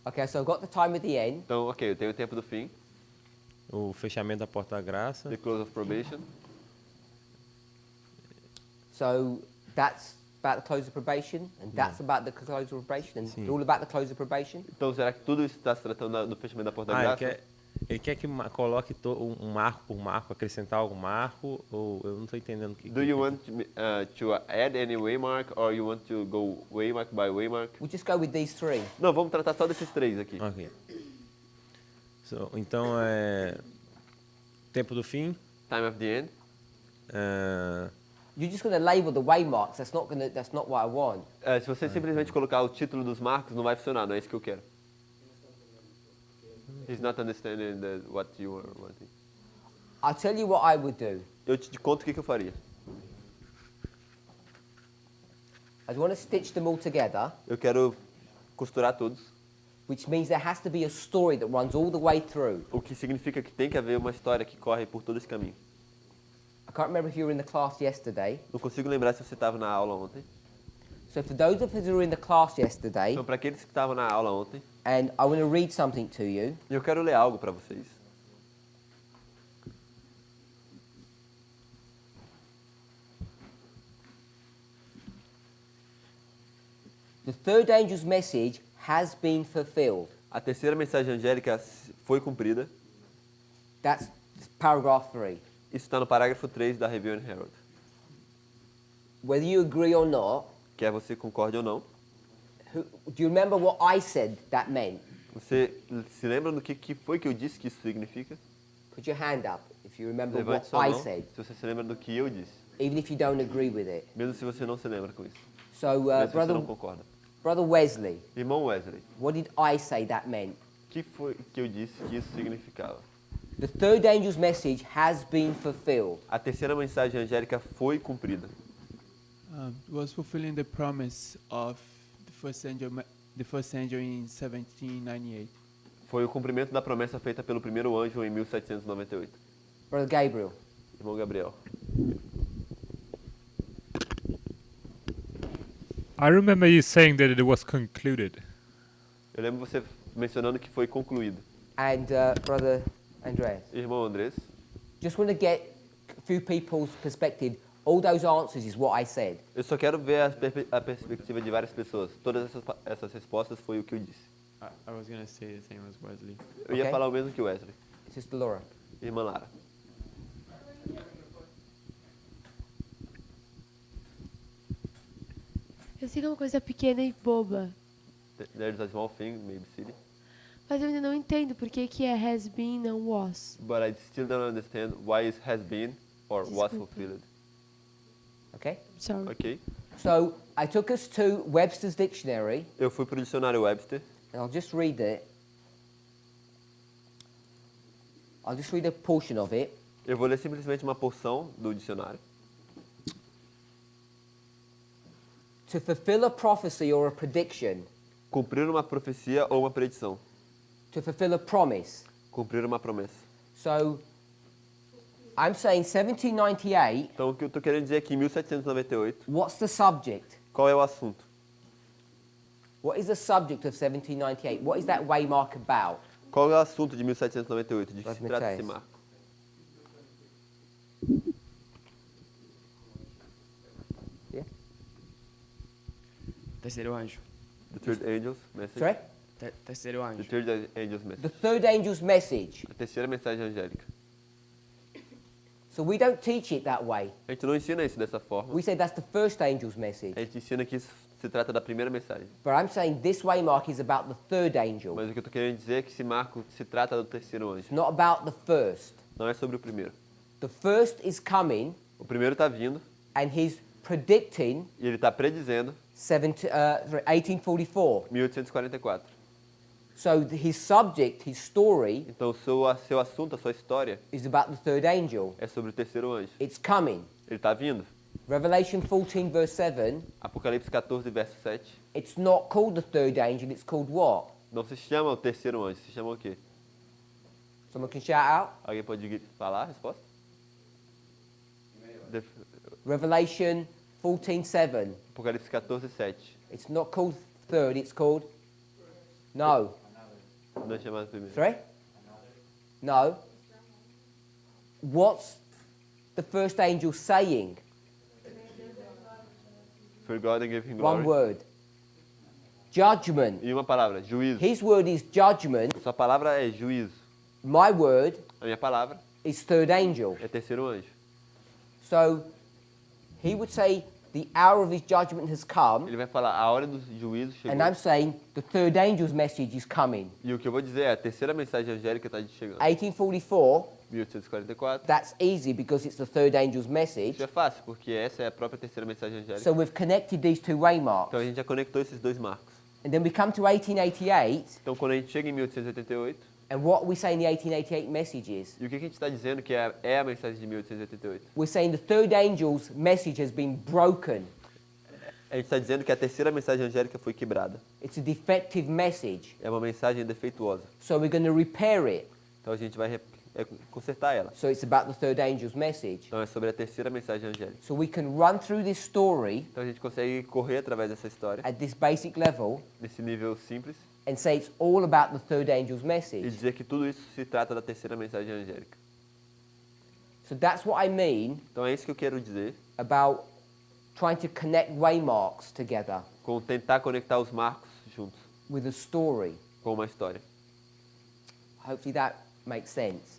Okay, so I've got the time at the end. Então, ok, eu tenho o tempo do fim. O fechamento da porta da graça. The close of probation. So that's about the close of probation, and that's about the close of probation, and Sim. all about the close of probation. Então, será que tudo isso está se tratando do fechamento da porta da Ele graça? quer que coloque um marco por marco, acrescentar algum marco, ou eu não estou entendendo o que... Do you want to add any waymark, or you want to go waymark by waymark? We'll just go with these 3. Não, vamos tratar só desses 3 aqui. Ok. Então, tempo do fim, Time of the end. You're just going to label the waymarks. That's not what I want. Se você simplesmente colocar o título dos marcos, não vai funcionar, não é isso que eu quero. He's not understanding what you are wanting. I'll tell you what I would do. Eu te conto o que eu faria. I'd want to stitch them all together, Eu quero costurar todos, which means there has to be a story that runs all the way through. o que significa que tem que haver uma história que corre por todo esse caminho. I can't remember if you were in the class yesterday. Não consigo lembrar se você estava na aula ontem. So for those of us who were in the class yesterday, Então, para aqueles que estavam na aula ontem, and I want to read something to you. eu quero ler algo para vocês. The third angel's message has been fulfilled. A terceira mensagem angélica foi cumprida. That's paragraph 3. Isso está no parágrafo 3 da Review and Herald. Whether you agree or not, Quer você concorde ou não. do you remember what I said that meant? Você se lembra do que foi que eu disse que isso significa? Put your hand up if you remember Levante what sua I mão said, se você se lembra do que eu disse. even if you don't agree with it. Mesmo se você não se lembra com isso. So, Mesmo se você não concorda. Brother Wesley, Irmão Wesley, what did I say that meant? o que foi que eu disse que isso significava? The third angel's message has been fulfilled. A terceira mensagem angélica foi cumprida. Was fulfilling the promise of the first angel in 1798. Foi o cumprimento da promessa feita pelo primeiro anjo em 1798. Brother Gabriel. Irmão Gabriel. I remember you saying that it was concluded. Eu lembro você mencionando que foi concluído. And Brother Andreas. Irmão Andrés, Just want to get a few people's perspective. All those answers is what I said. eu só quero ver a perspectiva de várias pessoas. Todas essas respostas foi o que eu disse. I was gonna say the same as Wesley. Eu ia Ok. falar o mesmo que o Wesley. Sister Laura. Irmã Lara. Eu sei que é uma coisa pequena e boba, There's a small thing, maybe silly. mas eu ainda não entendo por que que é has been, não was. But I still don't understand why it has been or was Desculpa. fulfilled. Okay? Sorry. Ok? So I took us to Webster's Dictionary, Eu fui pro dicionário Webster. and I'll just read it. I'll just read a portion of it. Eu vou ler simplesmente uma porção do dicionário. To fulfill a prophecy or a prediction. Cumprir uma profecia ou uma predição. To fulfill a promise. Cumprir uma promessa. So I'm saying 1798, Então, o que eu tô querendo dizer aqui, em 1798, what's the subject? qual é o assunto? What is the subject of 1798? What is that waymark about? Qual é o assunto de 1798? De que se Mas trata Mateus. esse marco? Yeah? Terceiro anjo. The Third Angel's Message. Sorry? Terceiro The anjo. Third Angel's The Message. third angel's message. A terceira mensagem angélica. So we don't teach it that way. A gente não ensina isso dessa forma. We say that's the first angel's message. A gente ensina que isso se trata da primeira mensagem. But I'm saying this waymark is about the third angel. Mas o que eu tô querendo dizer é que esse marco se trata do terceiro anjo. It's not about the first. Não é sobre o primeiro. The first is coming, O primeiro está vindo and he's predicting e ele está predizendo 1844. 1844. So his subject, his story, Então, seu assunto, a sua história, is about the third angel. é sobre o terceiro anjo. It's coming. Ele está vindo. Revelation 14, verse 7, Apocalipse 14, verso 7. it's not called the third angel, it's called what? Não se chama o terceiro anjo, se chama o quê? Someone can shout out? Alguém pode falar a resposta? Revelation 14, 7. Apocalipse 14, 7. It's not called third, it's called... No. Não é chamado primeiro. Sorry? No. What's the first angel saying? For God and give him One glory. word. Judgment. E uma palavra, juízo. His word is judgment. Sua palavra é juízo. My word A minha palavra is third angel. é terceiro anjo. So he would say the hour of his judgment has come, Ele vai falar, a hora do juízo chegou. and I'm saying the third angel's message is coming. E o que eu vou dizer é, a terceira mensagem angélica está chegando. 1844, 1844. that's easy because it's the third angel's message. Isso é fácil, porque essa é a própria terceira mensagem angélica. So we've connected these two waymarks. Então a gente já conectou esses dois marcos. And then we come to 1888, Então quando a gente chega em 1888, and what we say in the 1888 message is, e o que a gente está dizendo que é a mensagem de 1888? we're saying the third angel's message has been broken. A gente está dizendo que a terceira mensagem angélica foi quebrada. It's a defective message. É uma mensagem defeituosa. So we're going to repair it. Então a gente vai consertar ela. So it's about the third angel's message. Então é sobre a terceira mensagem angélica. So we can run through this story Então a gente consegue correr através dessa história, at this basic level nesse nível simples, and say it's all about the third angel's e message. dizer que tudo isso se trata da terceira mensagem angélica. So that's what I mean Então é isso que eu quero dizer about trying to connect waymarks together com tentar conectar os marcos juntos, with a story. com uma história. Hopefully that makes sense.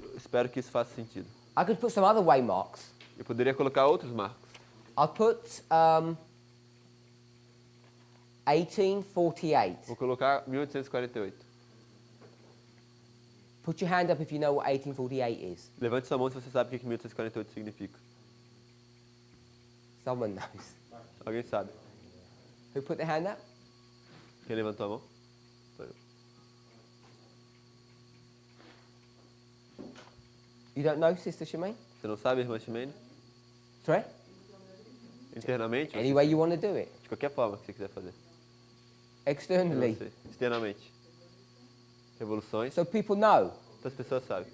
Eu espero que isso faça sentido. I could put some other waymarks. Eu poderia colocar outros marcos. I'll put 1848. Vou colocar 1848. Put your hand up if you know what 1848 is. Levante sua mão se você sabe o que 1848 significa. Someone knows. Alguém sabe? Who put their hand up? Quem levantou a mão? Foi eu. You don't know, Sister Shemaine? Você não sabe, irmã Ximene? Sorry? Internamente? Any way you want to do it. De qualquer forma que você quiser fazer. Eu não Externally. sei. Externamente. revoluções. So people know. Então as pessoas sabem.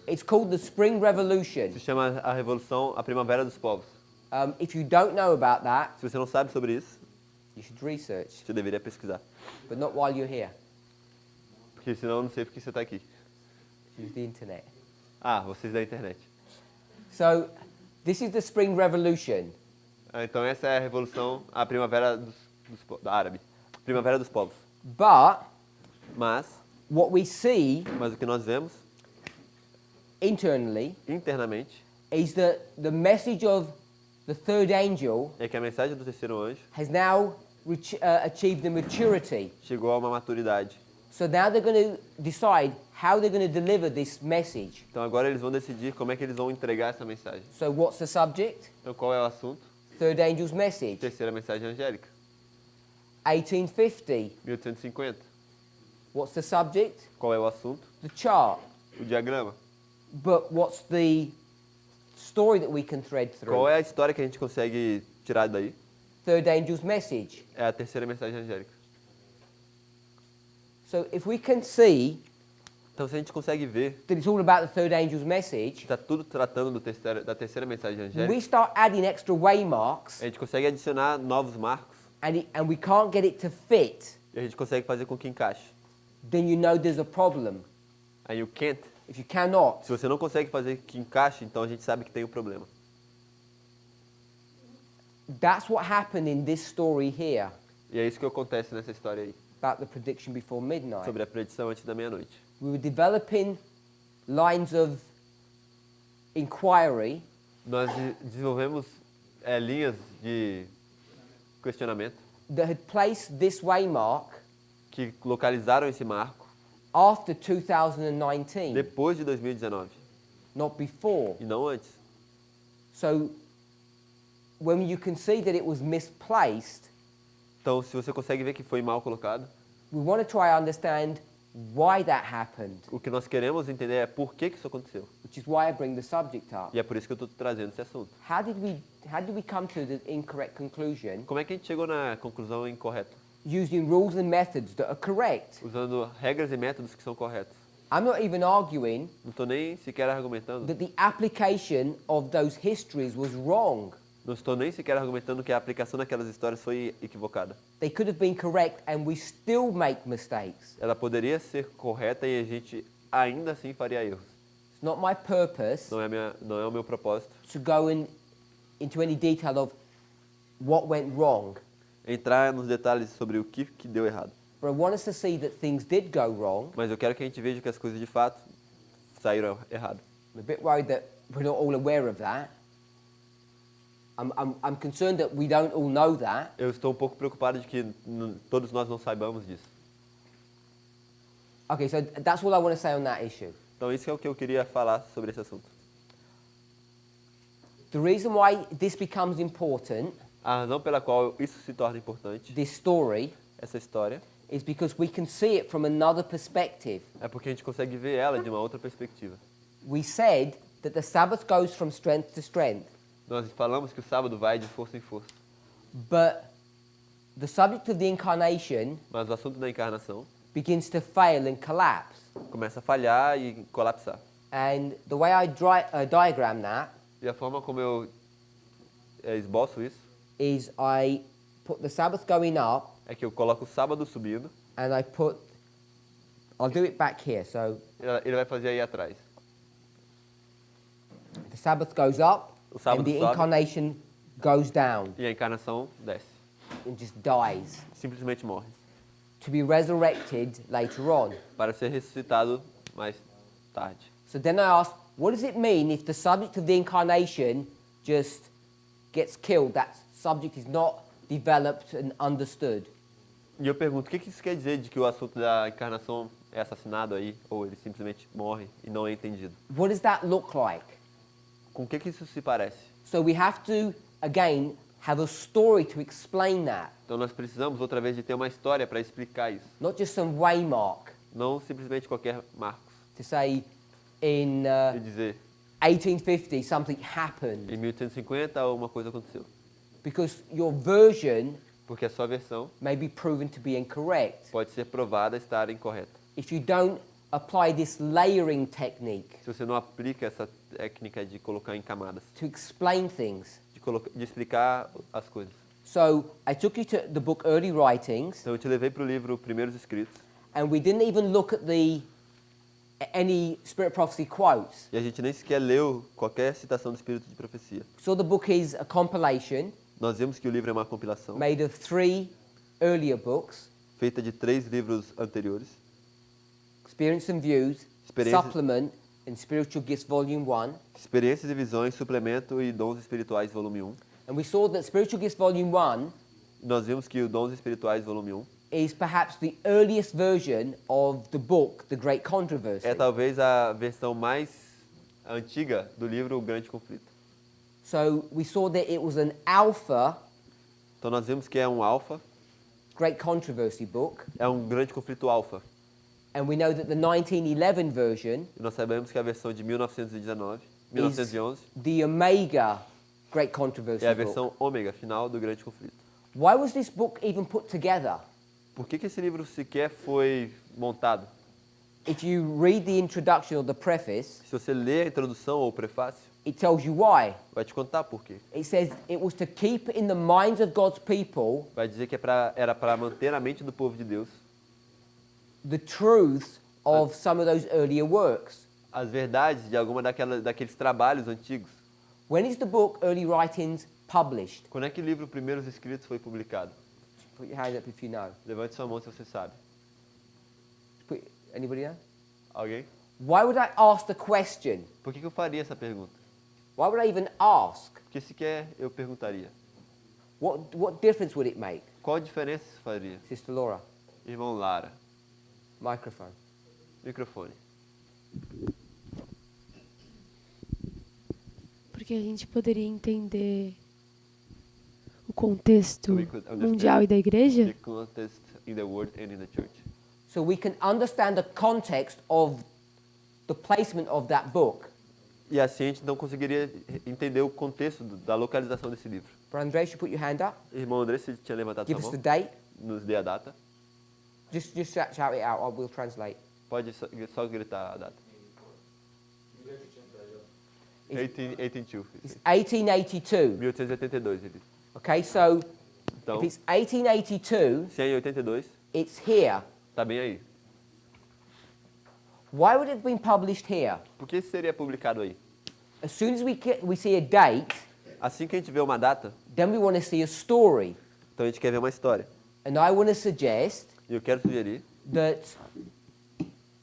It's called the Spring Revolution. Se chama a revolução, a primavera dos povos. If you don't know about that, Se você não sabe sobre isso, you should research, você deveria pesquisar. but not while you're here. Porque senão eu não sei porque você está aqui. Use the internet. Ah, vocês da internet. So, this is the Spring Revolution. Então essa é a revolução, a primavera da árabe. Primavera dos povos. But Mas what we see o que nós vemos internally internamente is that the message of the third angel é que a mensagem do terceiro anjo has now achieved the maturity. chegou a uma maturidade. So now they're going to decide how they're going to deliver this message. Então agora eles vão decidir como é que eles vão entregar essa mensagem. So what's the subject? Então qual é o assunto? Third angel's message. Terceira mensagem angélica. 1850. 1850. What's the subject? Qual é o assunto? The chart. O diagrama. But what's the story that we can thread Qual through? é a história que a gente consegue tirar daí? Third angel's message. É a terceira mensagem angélica. So if we can see Então se a gente consegue ver that it's all about the third angel's que message, está tudo tratando da terceira mensagem we angélica, start adding extra waymarks a gente consegue adicionar novos marcos and we can't get it to fit, e a gente consegue fazer com que encaixe. then you know there's a problem. Aí you can't. If you cannot, Se você não consegue fazer que encaixe, então a gente sabe que tem um problema. that's what happened in this story here E é isso que acontece nessa história aí, about the prediction before midnight. sobre a predição antes da meia-noite. We were developing lines of inquiry Nós desenvolvemos linhas de questionamento that had placed this waymark que localizaram esse marco after 2019, depois de 2019 not before. e não antes. So when you can see that it was misplaced, Então, se você consegue ver que foi mal colocado, we want to try to understand why that happened, o que nós queremos entender é por que isso aconteceu. which is why I bring the subject up. E é por isso que eu estou trazendo esse assunto. How did we come to the incorrect conclusion Como é que a gente chegou na conclusão incorreta? using rules and methods that are correct? Usando regras e métodos que são corretos. I'm not even arguing Não estou nem sequer argumentando. that the application of those histories was wrong. Não estou nem sequer argumentando que a aplicação daquelas histórias foi equivocada. They could have been correct and we still make mistakes. Ela poderia ser correta e a gente ainda assim faria erros. It's not my purpose Não é o meu propósito to go into any detail of what went wrong. entrar nos detalhes sobre o que deu errado. But I want us to see that things did go wrong. Mas eu quero que a gente veja que as coisas de fato saíram errado. I'm a bit worried that we're not all aware of that. I'm concerned that we don't all know that. Eu estou um pouco preocupado de que todos nós não saibamos disso. Okay, so that's all I want to say on that issue. Então isso é o que eu queria falar sobre esse assunto. The reason why this becomes important, A razão pela qual isso se torna importante, this story, essa história, is because we can see it from another perspective. é porque a gente consegue ver ela de uma outra perspectiva. We said that the Sabbath goes from strength to strength, Nós falamos que o sábado vai de força em força, but the subject of the incarnation mas o assunto da encarnação begins to fail and collapse. começa a falhar e colapsar. And the way I diagram that E a forma como eu esboço isso is I put the Sabbath going up é que eu coloco o sábado subindo, and I'll do it back here. So ele vai fazer aí atrás. the Sabbath goes up O sábado and the sobe. incarnation goes down E a encarnação desce, and just dies simplesmente morre, to be resurrected later on. para ser ressuscitado mais tarde. So then I ask, what does it mean if the subject of the incarnation just gets killed? That subject is not developed and understood. E eu pergunto, o que isso quer dizer de que o assunto da encarnação é assassinado aí, ou ele simplesmente morre e não é entendido? What does that look like? Com o que isso se parece? So we have to, again, have a story to explain that, Então nós precisamos outra vez de ter uma história para explicar isso, not just some waymark não simplesmente qualquer marco. to say in E dizer, 1850 something happened, em 1850 alguma coisa aconteceu, because your version porque a sua versão may be proven to be incorrect. pode ser provada estar incorreta. if you don't apply this layering technique Se você não aplica essa técnica de colocar em camadas, to explain things. de explicar as coisas. So I took you to the book Early Writings, Então eu te levei para o livro Primeiros Escritos and we didn't even look at any Spirit Prophecy quotes. e a gente nem sequer leu qualquer citação do Espírito de Profecia. So the book is a compilation Nós vimos que o livro é uma compilação made of 3 earlier books, feita de 3 livros anteriores, Experience and Views, Experiências- Supplement, and Spiritual Gifts Volume 1. Experiências e Visões, Suplemento e Dons Espirituais, volume 1. And we saw that Spiritual Gifts Volume 1 Nós vimos que o Dons Espirituais, volume 1, is perhaps the earliest version of the book, The Great Controversy. é talvez a versão mais antiga do livro O Grande Conflito. So we saw that it was an alpha Então nós vimos que é um alfa, Great Controversy book, é um grande conflito alfa. and we know that the 1911 version E nós sabemos que a versão de 1911 is the Omega Great Controversy é a book. versão ômega final do Grande Conflito. Why was this book even put together? Por que esse livro sequer foi montado? If you read the introduction or the preface, Se você ler a introdução ou o prefácio, it tells you why. vai te contar por quê. It says it was to keep in the minds of God's people Vai dizer que era para manter na mente do povo de Deus the truths of some of those earlier works. as verdades de alguma daqueles trabalhos antigos. When is the book Early Writings published? Quando é que o livro Primeiros Escritos foi publicado? Put your hand up if you know. Levante sua mão se você sabe. Anybody know? Alguém? Why would I ask the question? Por que eu faria essa pergunta? Why would I even ask? Porque sequer eu perguntaria. What difference would it make? Qual a diferença isso faria? Sister Laura, Irmão Lara, microphone. microfone. Porque a gente poderia entender o contexto So we could understand mundial e da The igreja? context in the world and in the church. So we can understand the context of the placement of that book. E assim a gente não conseguiria entender o contexto da localização desse livro. Brother Andres, you put your hand up. Irmão André, você tinha levantado Give sua us the mão? date. Nos dê a data. Just shout it out. I will translate. Pode só gritar a data. 1882. It's 1882. 1882, ele. Okay, so Então, if it's 1882, se é em 82, it's here. tá bem aí. Why would it have been published here? Por que seria publicado aí? As soon as we see a date, Assim que a gente vê uma data, then we want to see a story. então a gente quer ver uma história. And I want to suggest E eu quero sugerir that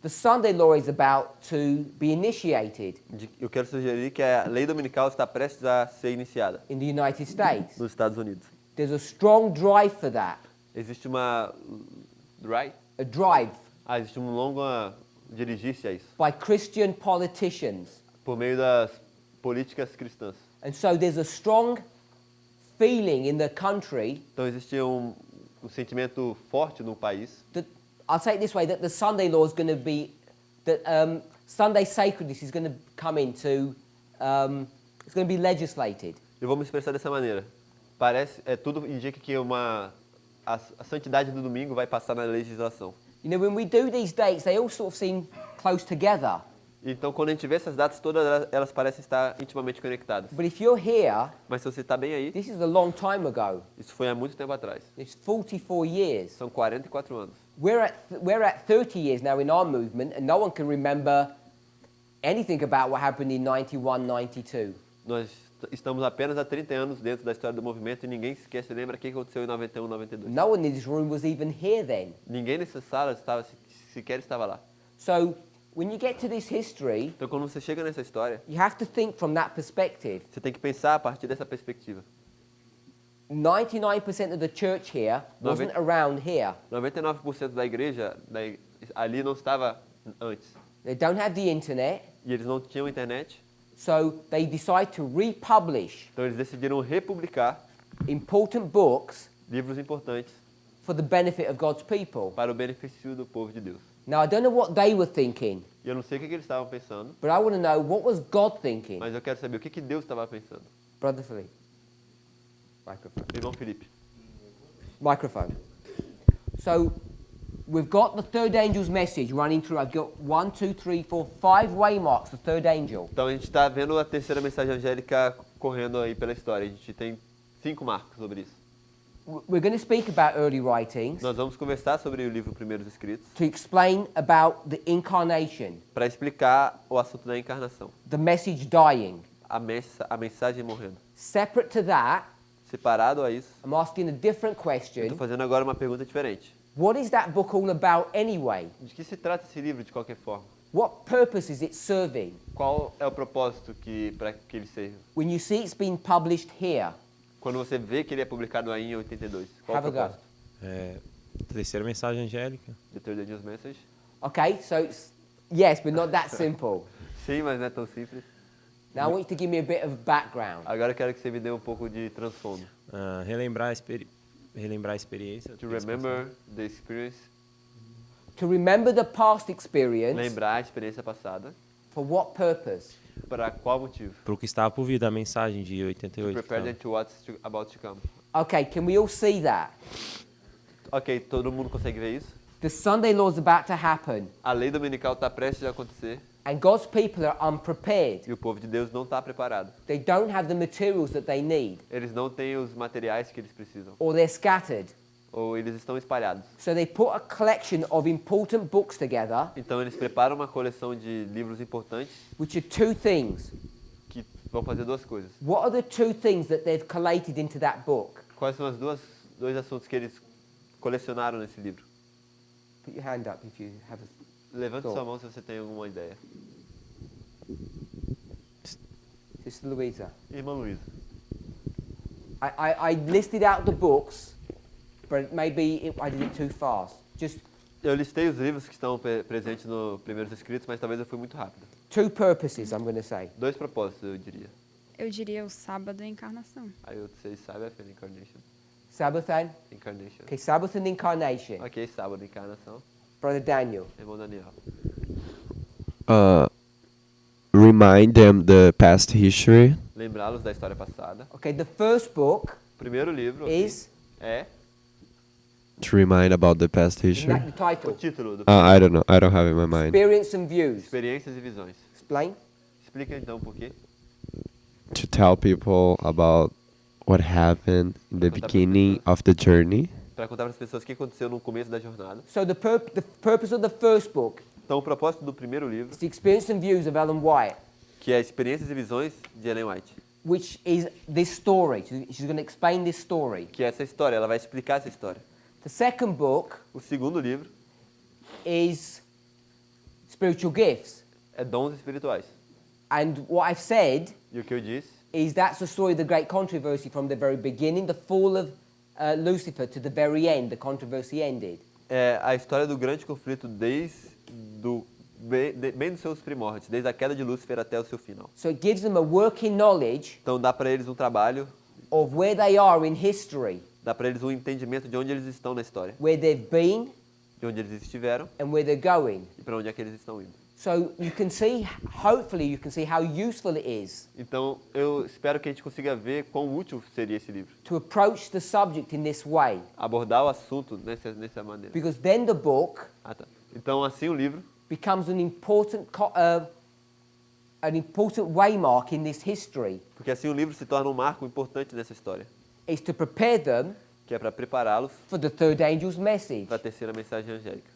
the Sunday law is about to be initiated eu quero sugerir que a lei dominical está prestes a ser iniciada in the United States. nos Estados Unidos. There's a strong drive for that, Existe uma a drive existe um longo dirigir-se a isso by Christian politicians. por meio das políticas cristãs. And so there's a strong feeling in the country Então existe um sentimento forte no país that, I'll say it this way, that the Sunday law is going to be, that Sunday sacredness is going to come into, it's going to be legislated. Eu vou me expressar dessa maneira. Tudo indica que a santidade do domingo vai passar na legislação. You know, when we do these dates, they all sort of seem close together. Então, quando a gente vê essas datas todas, elas parecem estar intimamente conectadas. But if you're here, Mas se você está bem aí, this is a long time ago. isso foi há muito tempo atrás. It's 44 years. São 44 anos. We're at 30 years now in our movement, and no one can remember anything about what happened in 91, 92. Nós estamos apenas há 30 anos dentro da história do movimento e ninguém sequer se lembra o que aconteceu em 91, 92. No one in this room was even here then. Ninguém nessa sala sequer estava lá. So when you get to this history, Então, quando você chega nessa história, you have to think from that perspective. você tem que pensar a partir dessa perspectiva. 99% of the church here wasn't around here. 99% da igreja ali não estava antes. They don't have the internet, E eles não tinham internet. so they decide to republish Então, eles decidiram republicar important books livros importantes for the benefit of God's people. para o benefício do povo de Deus. Now, I don't know what they were thinking, E eu não sei o que eles estavam pensando, but I want to know, what was God thinking? mas eu quero saber o que Deus estava pensando. Brother Philippe. Microphone. Irmão Felipe. Microphone. So, we've got the third angel's message running through. I've got 1, 2, 3, 4, 5 waymarks, the third angel. Então a gente está vendo a terceira mensagem angélica correndo aí pela história. A gente tem 5 marcos sobre isso. We're going to speak about early writings Nós vamos conversar sobre o livro Primeiros Escritos to explain about the incarnation, para explicar o assunto da encarnação. the message dying. A mensagem morrendo. Separate to that, Separado a isso, I'm asking a different eu question. estou fazendo agora uma pergunta diferente. What is that book all about anyway? De que se trata esse livro de qualquer forma? What purpose is it serving? Qual é o propósito para que ele serve? When you see it's been published here, Quando você vê que ele é publicado aí em 82, qual é o have a go. propósito? Terceira mensagem angélica. The Third Angel's Message? Okay, so it's, yes, but not that simple. Sim, mas não é tão simples. Now I want you to give me a bit of background. Agora eu quero que você me dê um pouco de transtorno. Relembrar a experiência. To remember the experience, To remember the past experience, lembrar a experiência passada. for what purpose? Para qual motivo? Para o que estava por vir da mensagem de To 88. prepare them então. to what's about to come. Okay, can we all see that? Ok, todo mundo consegue ver isso? The Sunday law is about to happen, A lei dominical está prestes a acontecer and God's people are unprepared. e o povo de Deus não está preparado. They don't have the materials that they need, Eles não têm os materiais que eles precisam. or they're scattered. Ou eles estão espalhados. So they put a collection of important books together, Então eles preparam uma coleção de livros importantes which are two things. que vão fazer duas coisas. What are the two things that they've collated into that book? Quais são os dois assuntos que eles colecionaram nesse livro? Put your hand up if you have a... Levante Tô. sua mão se você tem alguma ideia. Sister Louisa. Irmã Luísa. I listed out the books, but maybe I did it too fast. Just Eu listei os livros que estão presentes no Primeiros Escritos, mas talvez eu fui muito rápido. two purposes, I'm going to say. 2 propósitos, eu diria. Eu diria o sábado e a encarnação. I would say Sabbath and Incarnation. Sabbath and... Incarnation. Okay, Sabbath and Incarnation. Ok, sábado, encarnação. Brother Daniel. Irmão Daniel. Remind them the past history. Lembrá-los da história passada. Okay, the first book O primeiro livro aqui is... é To remind about the past Isn't history. that the o title? título do I don't know. I don't have it in my mind. Experience and Views. Experiências e Visões. Explain. Explica então por quê. To tell people about what happened in the beginning of the journey. Para contar para as pessoas o que aconteceu no começo da jornada. So the purpose of the first book Então, o propósito do primeiro livro, is the Experience and Views of Ellen White, que é Experiências e Visões de Ellen White, which is this story. She's going to explain this story. que é essa história, ela vai explicar essa história. The second book O segundo livro is Spiritual Gifts. é Dons Espirituais. And what I've said E o que eu disse is that's the story of the great controversy from the very beginning, the fall of Lucifer, to the very end, the controversy ended. é a história do grande conflito bem dos seus primórdios, desde a queda de Lúcifer até o seu final. So it gives them a working knowledge Então dá para eles um trabalho, of where they are in history, dá para eles um entendimento de onde eles estão na história, where they've been de onde eles estiveram and where they're going. e para onde é que eles estão indo. So you can see, hopefully you can see how useful it is Então eu espero que a gente consiga ver quão útil seria esse livro, to approach the subject in this way. abordar o assunto nessa maneira. Because then the book Ah, tá. Então assim o livro becomes an important waymark in this history. porque assim o livro se torna um marco importante nessa história, Is to prepare them que é para prepará-los for the third angel's message. para a terceira mensagem angélica.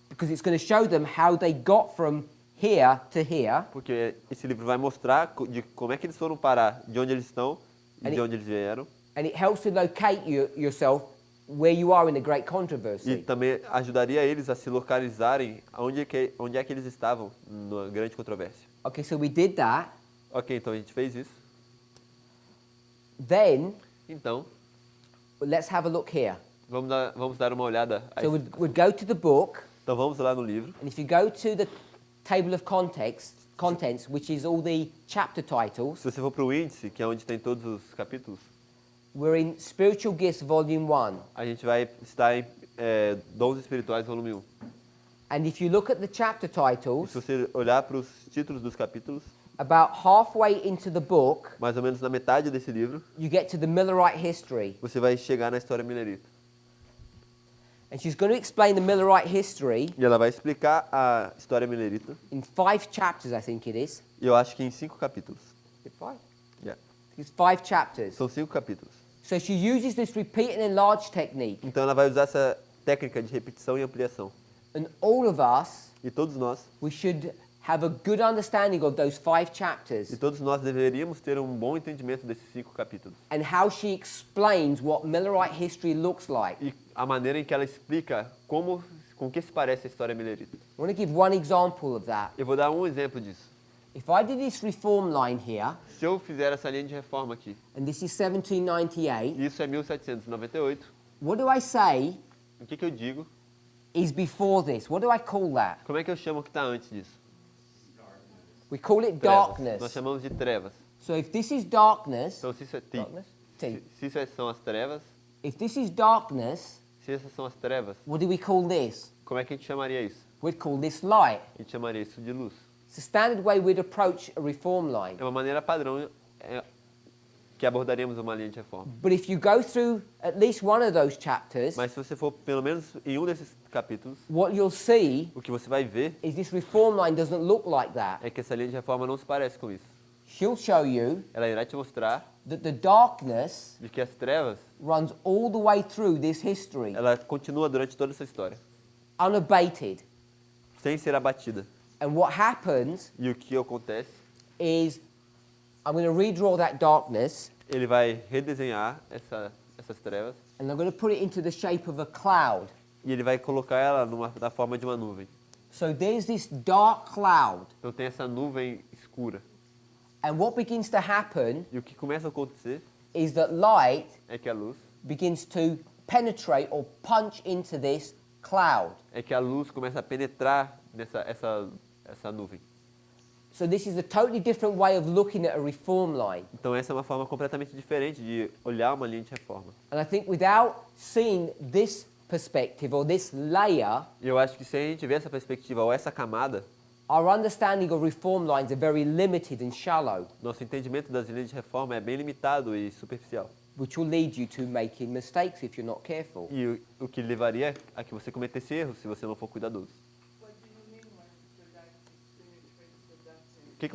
Because it's going to show them how they got from here to here, Porque esse livro vai mostrar de como é que eles foram parar, de onde eles estão e de onde eles vieram. and it helps to locate yourself where you are in the great E controversy. também ajudaria eles a se localizarem onde é que eles estavam na grande controvérsia. Okay, so we did that. Ok, então a gente fez isso. Then Então, let's have a look here. vamos dar uma olhada. So we'd go to the book, Então vamos lá no livro. and if you go to the table of contents, which is all the chapter titles, Se você for para o índice, que é onde tem todos os capítulos, we're in Spiritual Gifts, Volume 1. a gente vai estar em Dons Espirituais, volume 1. And if you look at the chapter E titles, se você olhar para os títulos dos capítulos, about halfway into the book, mais ou menos na metade desse livro, you get to the Millerite history. você vai chegar na história milerita. And she's going to explain the Millerite history E ela vai explicar a história milerita. in 5 chapters, I think it is. E eu acho que em 5 capítulos. Is it 5? Yeah. It's 5 chapters. São 5 capítulos. So she uses this repeat and enlarge technique. Então ela vai usar essa técnica de repetição e ampliação. And all of us, E todos nós, we should have a good understanding of those 5 e chapters todos nós deveríamos ter um bom entendimento desses 5 capítulos. and how she explains what Millerite history looks like. E a maneira em que ela explica com que se parece a história milerita. I want to give one example of that. Eu vou dar um exemplo disso. If I did this reform line here, Se eu fizer essa linha de reforma aqui, and this is 1798, isso é 1798, what do I say o que eu digo? is before this? What do I call that? Como é que eu chamo o que está antes disso? We call it Trevas. darkness. Nós chamamos de trevas. So if this is darkness, Então, se isso é darkness, T. se isso são as trevas, If this is darkness, se essas são as trevas, what do we call this? como é que a gente chamaria isso? We'd call this light. A gente chamaria isso de luz. It's the standard way we'd approach a reform line. É uma maneira padrão que abordaríamos uma linha de reforma. But if you go through at least one of those chapters, Mas se você for pelo menos em um desses capítulos, what you'll see o que você vai ver is this reform line doesn't look like that. é que essa linha de reforma não se parece com isso. She'll show you Ela irá te mostrar that the darkness de que as trevas, runs all the way through this history, ela continua durante toda essa história, unabated. sem ser abatida. And what happens E o que acontece? is, I'm going to redraw that darkness, Ele vai redesenhar essas trevas and I'm going to put it into the shape of a cloud. e ele vai colocar ela na forma de uma nuvem. So there's this dark cloud. Então tem essa nuvem escura. And what begins to happen E o que começa a acontecer is that light é que a luz, begins to penetrate or punch into this cloud. começa a penetrar essa nuvem. So this is a totally different way of looking at a reform line. Então essa é uma forma completamente diferente de olhar uma linha de reforma. And I think without seeing this perspective or this layer, E eu acho que se a gente vê essa perspectiva ou essa camada, our understanding of reform lines are very limited and shallow, nosso entendimento das linhas de reforma é bem limitado e superficial. which will lead you to making mistakes if you're not careful. E o que levaria a que você cometesse erros se você não for cuidadoso. O que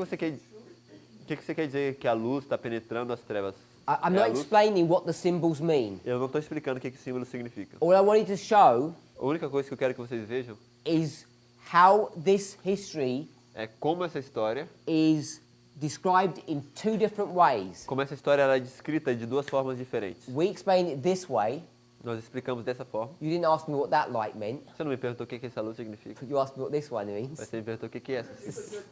você quer dizer que a luz está penetrando as trevas? I'm É a not luz? explaining what the symbols mean. Eu não estou explicando o que esse símbolo significa. All I wanted to show A única coisa que eu quero que vocês vejam is how this history é como essa história is described in 2 different ways. ela é descrita de duas formas diferentes. We explain it this way. Nós explicamos dessa forma. You didn't ask me what that light meant, Você não me perguntou o que essa luz significa, but you asked me what this one means. mas você me perguntou o que é essa significa.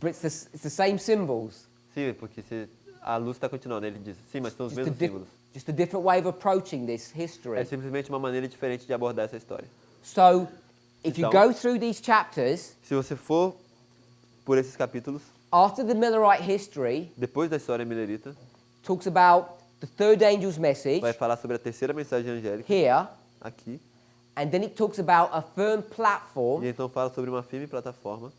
But it's the same symbols, Sim, porque a luz está continuando. Ele diz, sim, mas são os just a, mesmos símbolos. just a different way of approaching this É history. simplesmente uma maneira diferente de abordar essa história. So, if you Então- go through these chapters, Se você for por esses capítulos, after the Millerite history depois da história milerita, talks about the third angel's message vai falar sobre a terceira mensagem angélica, here, aqui, and then it talks about a firm platform. e então fala sobre uma firme plataforma.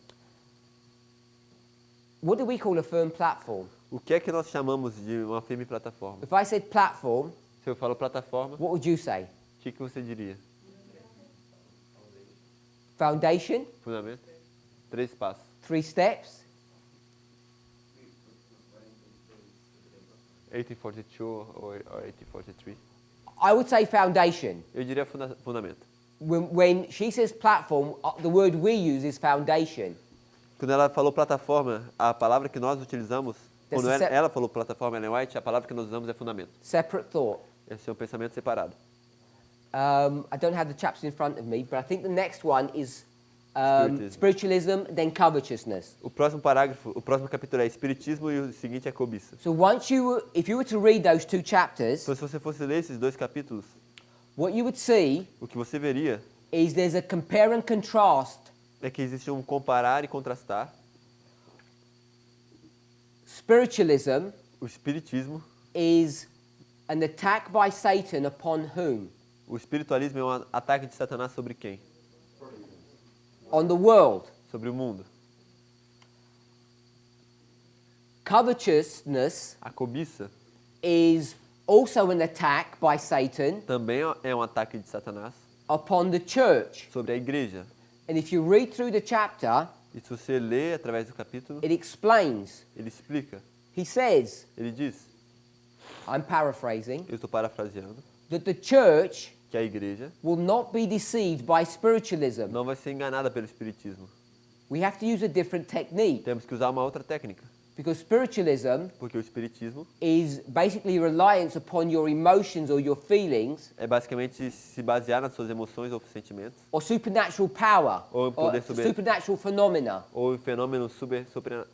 What do we call a firm platform? O que é que nós chamamos de uma firme plataforma? If I said platform, Se eu falo plataforma, what would you say? o que você diria? Foundation, Fundamento? 3 passos. 3 steps, 1842 or 1843. I would say foundation. Eu diria fundamento. When she says platform, the word we use is foundation. Quando ela falou plataforma, a palavra que nós utilizamos, quando Dessa ela falou plataforma Ellen White, a palavra que nós usamos é fundamento. Separate thought. Esse é um pensamento separado. I don't have the chapters in front of me, but I think the next one is Spiritism. spiritualism, then covetousness. O próximo parágrafo, o próximo capítulo é espiritismo e o seguinte é cobiça. So if you were to read those 2 chapters, Então, se você fosse ler esses 2 capítulos, what you would see o que você veria is there's a compare and contrast. é que existe um comparar e contrastar. Spiritualism O espiritismo, is an attack by Satan upon whom? o espiritualismo é um ataque de Satanás sobre quem? On the world. Sobre o mundo. Covetousness A cobiça is also an attack by Satan também é um ataque de Satanás upon the church. sobre a igreja. And if you read through the chapter, E se você lê através do capítulo, it explains. ele explica, He says, ele diz, I'm paraphrasing, eu estou parafraseando, that the church que a igreja will not be deceived by spiritualism. não vai ser enganada pelo espiritismo. We have to use a different technique Temos que usar uma outra técnica, because spiritualism porque o espiritismo is basically reliance upon your emotions or your feelings é basicamente se basear nas suas emoções ou sentimentos, or supernatural power Ou poder or sobre- supernatural phenomena ou em fenômenos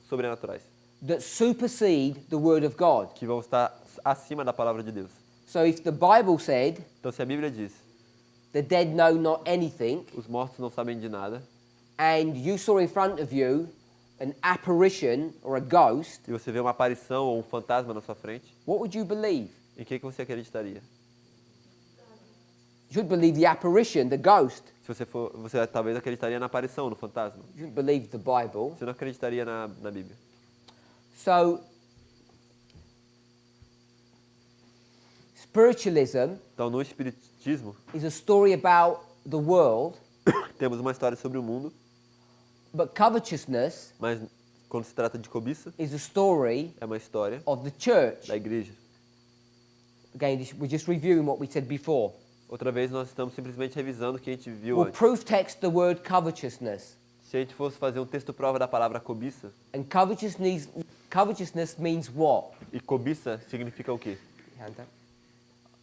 sobrenaturais, that supersede the word of God. que vão estar acima da palavra de Deus. So if the Bible said Então, se a Bíblia diz, the dead know not anything, os mortos não sabem de nada, and you saw in front of you an apparition or a ghost, e você vê uma aparição ou um fantasma na sua frente, what would you believe? em que você acreditaria? You should believe the apparition, the ghost. Se você talvez acreditaria na aparição, no fantasma. You shouldn't believe the Bible. Você não acreditaria na Bíblia. So, spiritualism Então, no espiritismo, is a story about the world, temos uma história sobre o mundo, but covetousness mas quando se trata de cobiça, is a story é uma história of the church. da igreja. Again, we're just reviewing what we said before. Outra vez, nós estamos simplesmente revisando o que a gente viu We'll antes. proof text the word covetousness. Se a gente fosse fazer um texto prova da palavra cobiça, And covetousness means what? e cobiça significa o quê? Hand up.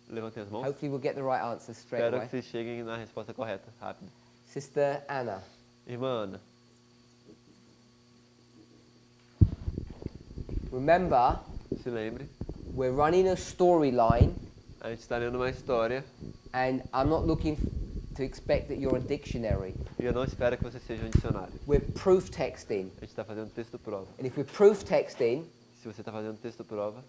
Levantem as mãos. Hopefully we'll get the right answer straight Espero away. que vocês cheguem na resposta correta, rápido. Sister Anna. Irmã Ana, Remember, se lembre, we're running a storyline, a gente está lendo uma história and I'm not looking to expect that you're a dictionary. e eu não espero que você seja um dicionário. We're proof texting. A gente está fazendo texto prova. And if we're proof texting, Se você está fazendo texto prova,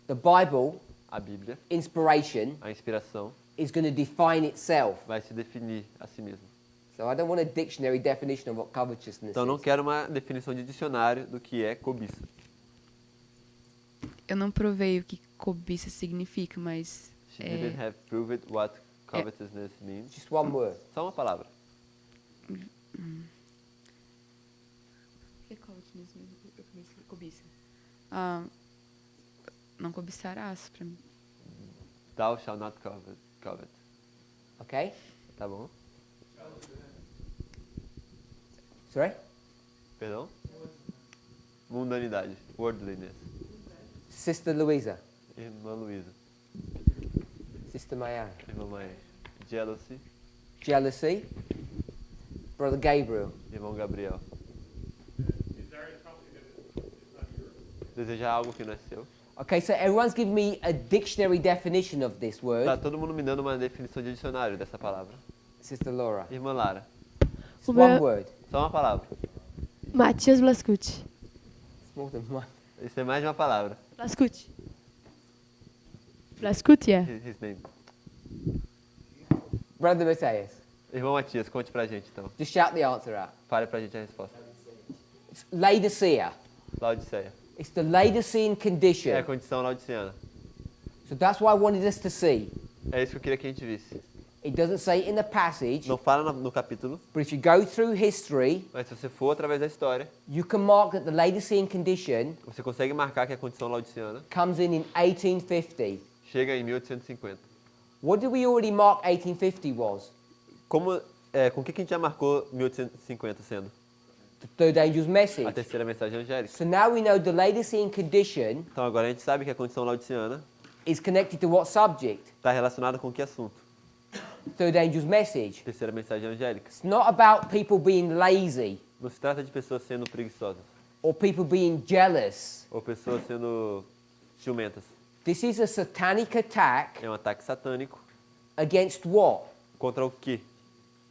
the Bible, a Bíblia, inspiration, a inspiração, is going to define itself. vai se definir a si mesmo. So I don't want a dictionary definition of what covetousness Então, não is. quero uma definição de dicionário do que é cobiça. Eu não provei o que cobiça significa, mas She didn't have proved what covetousness means. Just one word. Só uma palavra. o que é cobiça? Não cobiçarás para mim. Thou shall not covet. Okay? Tá bom? Sorry? Perdão? Mundanidade. Worldliness. Sister Louisa. Irmã Luísa. Sister Mayara. Irmã Maia. Jealousy. Jealousy. Brother Gabriel. Irmão Gabriel. Desejar algo que não é seu. Okay, so everyone's giving me a dictionary definition of this Tá word. todo mundo me dando uma definição de dicionário dessa palavra. Sister Laura. Irmã Lara. It's one word. Só uma palavra. Matias Blascucci. It's more than one. Isso é mais de uma palavra. Blascucci. Blascucci, yeah. His name. Brother Matthias. Irmão Matias, conte pra gente então. Just shout the answer out. Fale pra gente a resposta. It's Laodicea. Laodiceia. It's the Laodicean É a condition. condição laodiceana. So that's what I wanted us to see. É isso que eu queria que a gente visse. It doesn't say it in the passage, Não fala no capítulo, but if you go through history, mas se você for através da história, you can mark that the Laodicean condition você consegue marcar que a condição laodiceana comes in 1850. chega em 1850. What did we already mark 1850 was? Com o que a gente já marcou 1850 sendo? The third angel's A message. terceira mensagem angélica. So now we know the Laodicean condition Então agora a gente sabe que a condição laodiceana is connected to what subject? está relacionada com que assunto? Third angel's message. Terceira mensagem angélica. It's not about people being lazy Não se trata de pessoas sendo preguiçosas or people being jealous. ou pessoas sendo ciumentas. This is a satanic attack É um ataque satânico against what? contra o quê?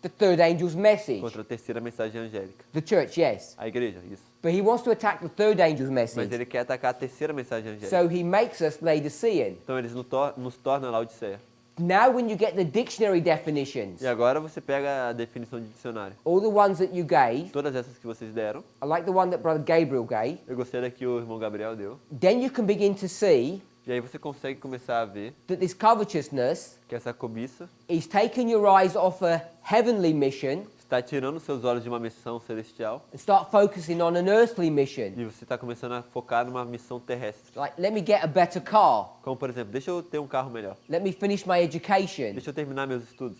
The third angel's message. Contra a terceira mensagem angélica. The church, yes. A igreja, isso. But he wants to attack the third angel's Mas message. ele quer atacar a terceira mensagem angélica. So he makes us Laodicean. Então eles nos tornam Laodiceia. Now when you get the dictionary definitions, E agora você pega a definição de dicionário. all the ones that you gave, Todas essas que vocês deram, I like the one that Brother Gabriel gave, eu gostei da que o irmão Gabriel deu. then you can begin to see E aí você consegue começar a ver that this covetousness que essa cobiça is taking your eyes off a heavenly mission está tirando seus olhos de uma missão celestial and start focusing on an earthly mission. e você está começando a focar numa missão terrestre. Like, let me get a better car. Como, por exemplo, deixa eu ter um carro melhor. Let me finish my education. Deixa eu terminar meus estudos.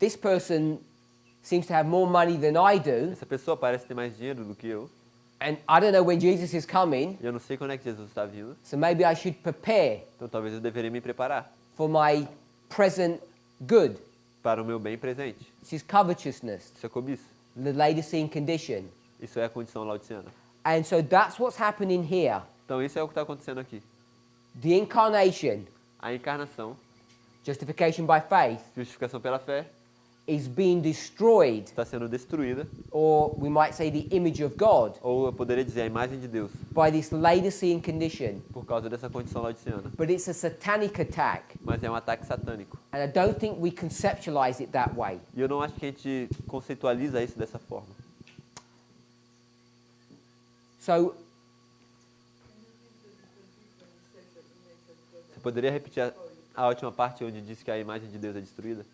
This person seems to have more money than I do, Essa pessoa parece ter mais dinheiro do que eu. and I don't know when Jesus is coming, E eu não sei quando é que Jesus está vindo. so maybe I should prepare Então talvez eu deveria me preparar for my present good. para o meu bem presente. This is covetousness, Isso é cobiça. the Laodicean condition. Isso é a condição laodiceana. And so that's what's happening here. Então isso é o que está acontecendo aqui. The incarnation, A encarnação, justification by faith, justificação pela fé, is being destroyed, está sendo destruída, or we might say the image of God, ou eu poderia dizer a imagem de Deus, by this Laodicean condition. por causa dessa condição laodiceana. But it's a satanic attack, Mas é um ataque satânico. and I don't think we conceptualize it that way. E eu não acho que a gente conceitualiza isso dessa forma. So Você poderia repetir a última parte onde diz que a imagem de Deus é destruída?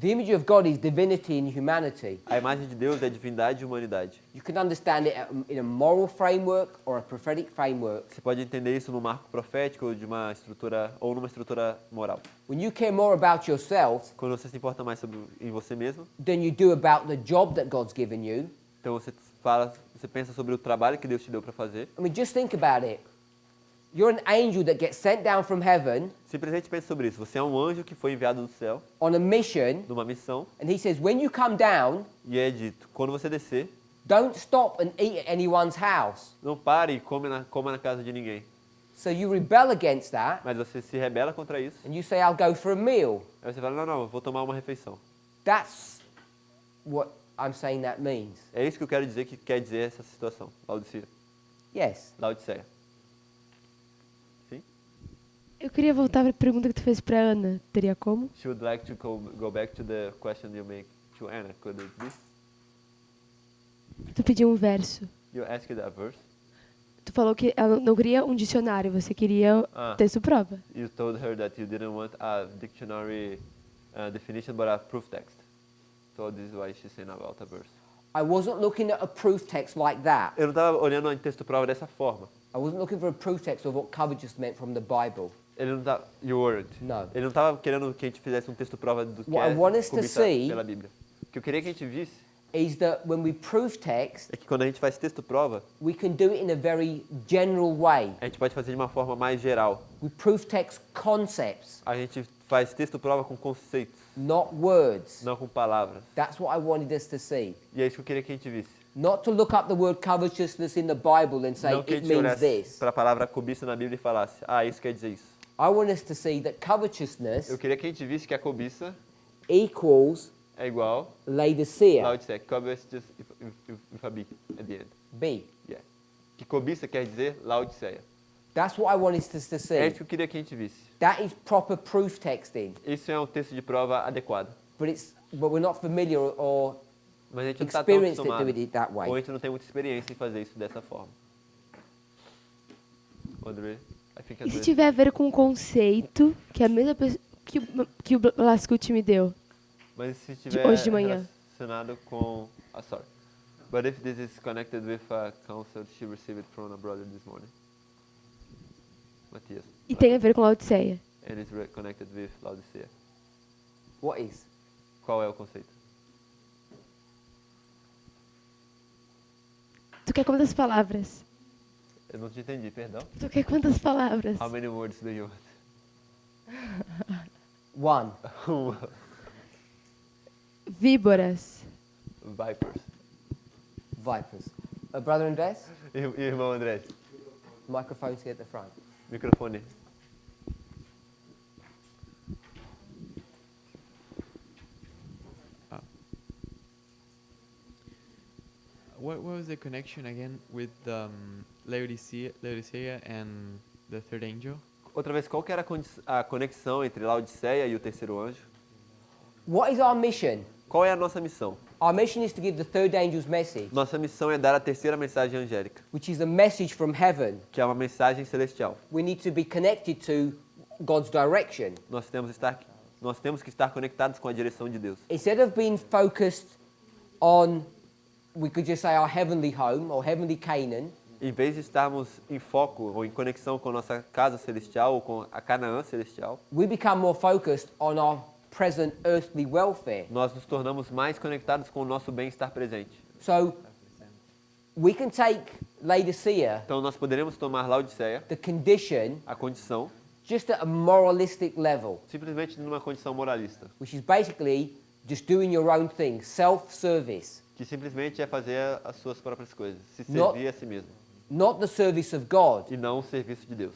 the image of God is divinity and humanity. A imagem de Deus é divindade e humanidade. You can understand it in a moral framework or a prophetic framework. Você pode entender isso no marco profético de uma estrutura ou numa estrutura moral. When you care more about yourself Quando você se importa mais em você mesmo, than you do about the job that God's given you, então você pensa sobre o trabalho que Deus te deu para fazer. I mean, just think about it. You're an angel that gets sent down from heaven Simplesmente pense sobre isso. Você é um anjo que foi enviado do céu on a mission, numa missão and he says, when you come down, e é dito, quando você descer, don't stop and eat at anyone's house. não pare e coma na casa de ninguém. So you rebel against that, Mas você se rebela contra isso. and you say, I'll go for a meal. Aí você fala, não, eu vou tomar uma refeição. That's what I'm saying that means. É isso que eu quero dizer que quer dizer essa situação. Laodicea. Yes. Laodiceia. Eu queria voltar para a pergunta que tu fez para Ana. Teria como? She would like to go back to the question you make to Anna. Could it be? Tu pediu um verso. You asked a verse. Tu falou que ela não queria um dicionário, você queria texto prova. You told her that you didn't want a dictionary definition, but a proof text. So this is why she's saying about a verse. I wasn't looking at a proof text like that. Eu não estava olhando o texto prova dessa forma. I wasn't looking for a proof text of what covetous meant from the Bible. Ele não tá, you weren't. No. Ele não estava querendo que a gente fizesse um texto prova do que What I é want us to cobiça see- pela Bíblia. O que eu queria que a gente visse Is that when we prove text, é que quando a gente faz texto prova, we can do it in a very general way. a gente pode fazer de uma forma mais geral. We prove text concepts, A gente faz texto prova com conceitos, not words. não com palavras. That's what I wanted us to see. E é isso que eu queria que a gente visse. Not to look up the word covetousness in the Bible and say Não que a it gente means olhasse this. para a palavra cobiça na Bíblia e falasse, isso quer dizer isso. I want us to see that covetousness Eu queria que a gente visse que a cobiça equals é igual Laodicea. Laodicea. Cobiça just with a B at the end. B. Yeah. Que cobiça quer dizer Laodiceia. That's what I want us to É see. isso que eu queria que a gente visse. That is proper proof texting, Isso é um texto de prova adequado. but we're not familiar or Mas a gente não está tão experienced at acostumado. doing it that Ou a way. gente não tem muita experiência em fazer isso dessa forma. André, I think E se André... tiver a ver com o conceito que a mesma que o Blascut me deu? Mas se tiver hoje de manhã. relacionado com... sorry. But if this is connected with a counsel she received from a brother this morning. Matias. E tem a ver com Laodiceia. And it's connected with Laodicea. What is? Qual é o conceito? Tu quer quantas palavras? Eu não te entendi, perdão. Tu quer quantas palavras? How many words do you One. want? Víboras. Vipers. Vipers. Brother Andres, E irmão André, microphone's here at the front. microfone. What was the connection again with Laodicea and the third angel? Outra vez, qual que era a conexão entre Laodiceia e o terceiro anjo? What is our mission? Qual é a nossa missão? Our mission is to give the third angel's message, Nossa missão é dar a terceira mensagem angélica, which is a message from heaven. que é uma mensagem celestial. We need to be connected to God's direction. Nós temos que estar conectados com a direção de Deus. Instead of being focused on, we could just say, our heavenly home or heavenly Canaan, Em vez de estarmos em foco ou em conexão com nossa casa celestial ou com a Canaã celestial, we become more focused on our present earthly welfare. nós nos tornamos mais conectados com o nosso bem-estar presente. So we can take Laodicea, Então nós poderemos tomar Laodiceia, the condition, a condição, just at a moralistic level, simplesmente numa condição moralista, which is basically just doing your own thing, self-service, que simplesmente é fazer as suas próprias coisas, se Not- servir a si mesmo, not the service of God. e não o serviço de Deus.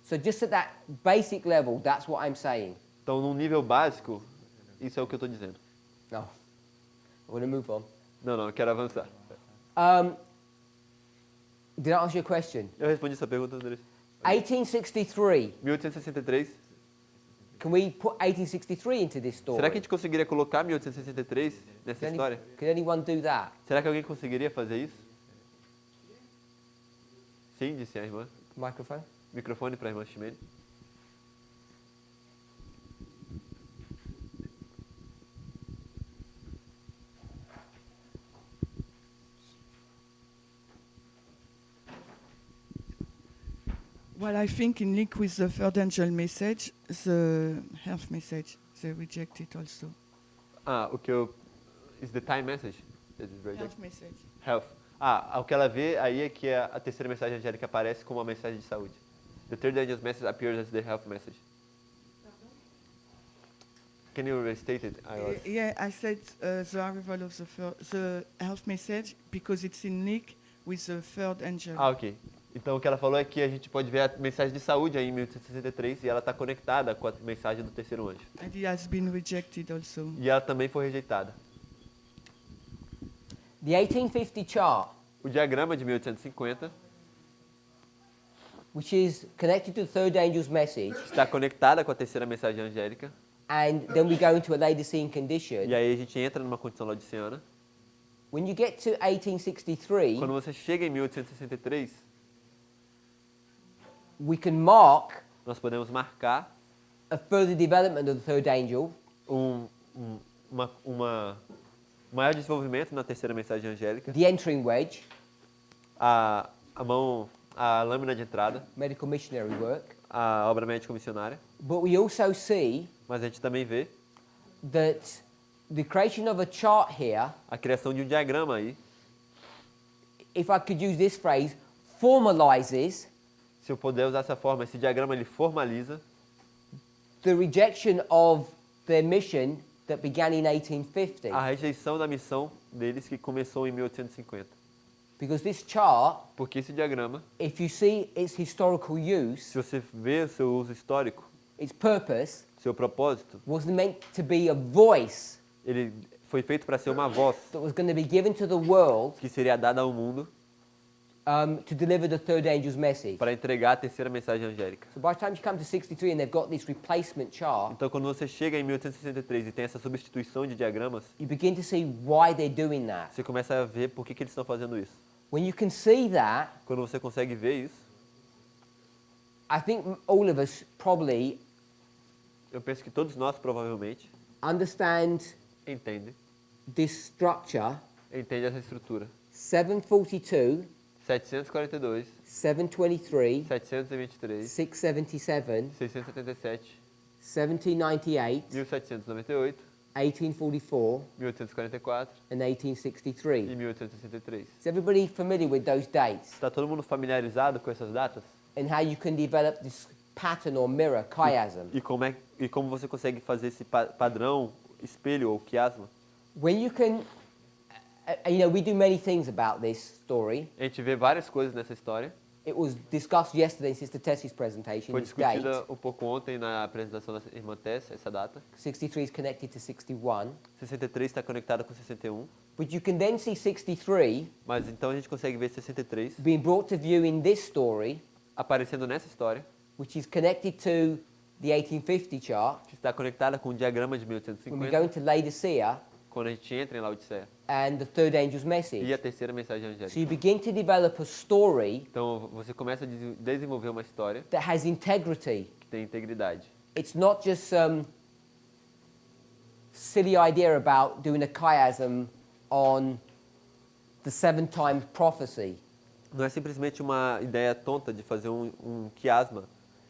So just at that basic level, that's what I'm saying. Então, num nível básico, isso é o que eu estou dizendo. No, I want to move on. Não, eu quero avançar. Did I answer your question? Eu respondi essa pergunta, Andrés. 1863. 1863. Can we put 1863 into this story? Será que a gente conseguiria colocar 1863 nessa Can história? can anyone do that? Será que alguém conseguiria fazer isso? Sim, disse a irmã. Microphone? Microfone para a irmã Ximene. Well, I think in link with the third angel message, the health message, they reject it also. O que eu... Is the time message? Is it reject? Health message. Health. O que ela vê aí é que a terceira mensagem angélica aparece como uma mensagem de saúde. The third angel's message appears as the health message. Can you restate it? Yeah, I said the arrival of the health message because it's in link with the third angel. Ok. Então o que ela falou é que a gente pode ver a mensagem de saúde aí em 1863 e ela está conectada com a mensagem do terceiro anjo. And it has been rejected also. E ela também foi rejeitada. The 1850 chart, O diagrama de 1850 which is connected to the third angel's message, está conectada com a terceira mensagem angélica. and then we go into a Laodicean condition. E aí a gente entra numa condição laodiceana. When you get to 1863, Quando você chega em 1863, we can mark nós podemos marcar a further development of the third angel, um maior desenvolvimento na terceira mensagem angélica. the entering wedge, A lâmina de entrada, medical missionary work, a obra médica missionária. but we also see Mas a gente também vê that the creation of a chart here, a criação de um diagrama aí. if I could use this phrase, formalizes Se eu puder usar essa forma, esse diagrama ele formaliza the rejection of their mission that began in 1850. a rejeição da missão deles que começou em 1850. Because this chart, Porque esse diagrama, if you see its historical use, se você vê o seu uso histórico, its purpose, seu propósito, was meant to be a voice ele foi feito para ser uma voz that was going to be given to the world que seria dada ao mundo to deliver the third angel's message. para entregar a terceira mensagem angélica. So by the time you come to 63 and they've got this replacement chart, Então, quando você chega em 1863 e tem essa substituição de diagramas, you begin to see why they're doing that. você começa a ver por que eles estão fazendo isso. When you can see that, Quando você consegue ver isso, I think all of us probably eu penso que todos nós provavelmente understand entendem entende essa estrutura. 742, 742, 723, 723, 677, 677, 1798, 1798, 1844, 1844 and e 1863. 1863. Is everybody familiar with those dates Está todo mundo familiarizado com essas datas? and how you can develop this pattern or mirror, chiasm? E como você consegue fazer esse padrão, espelho ou quiasma? When you can, we do many things about this story. A gente vê várias coisas nessa história. It was discussed yesterday in Sister Tessie's presentation, Foi this date. discutida um pouco ontem na apresentação da irmã Tess, essa data. 63 is connected to 61. 63 está conectada com 61. But you can then see 63 Mas então a gente consegue ver 63 being brought to view in this story aparecendo nessa história which is connected to the 1850 chart, que está conectada com o diagrama de when we 1850, go into Laodicea quando a gente entra em Laodiceia, and the third angel's e message. a terceira mensagem So angélica. you begin to develop a story Então você começa a desenvolver uma história that has integrity. que tem integridade. It's not just some silly idea about doing a chiasm on the 7 times prophecy. Não é simplesmente uma ideia tonta de fazer um quiasma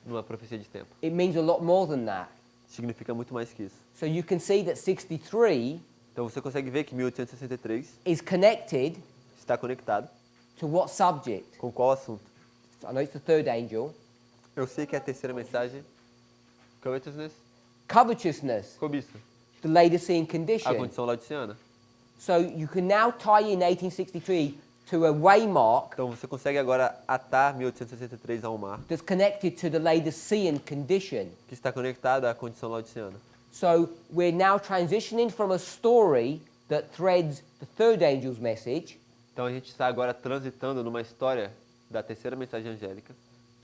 numa profecia de tempo. It means a lot more than that. Significa muito mais que isso. So you can see that 63 Então você consegue ver que 1863 is connected está conectado to what subject? com qual assunto? I know it's the third angel. Eu sei que é a terceira mensagem, covetousness, Covetousness, cobiça, the Laodicean a condition. condição laodiciana. So you can now tie in 1863 to a waymark Então você consegue agora atar 1863 a um marco that's connected to the Laodicean condition. que está conectado à condição laodiciana. So we're now transitioning from a story that threads the third angel's message Então a gente está agora transitando numa história da terceira mensagem angélica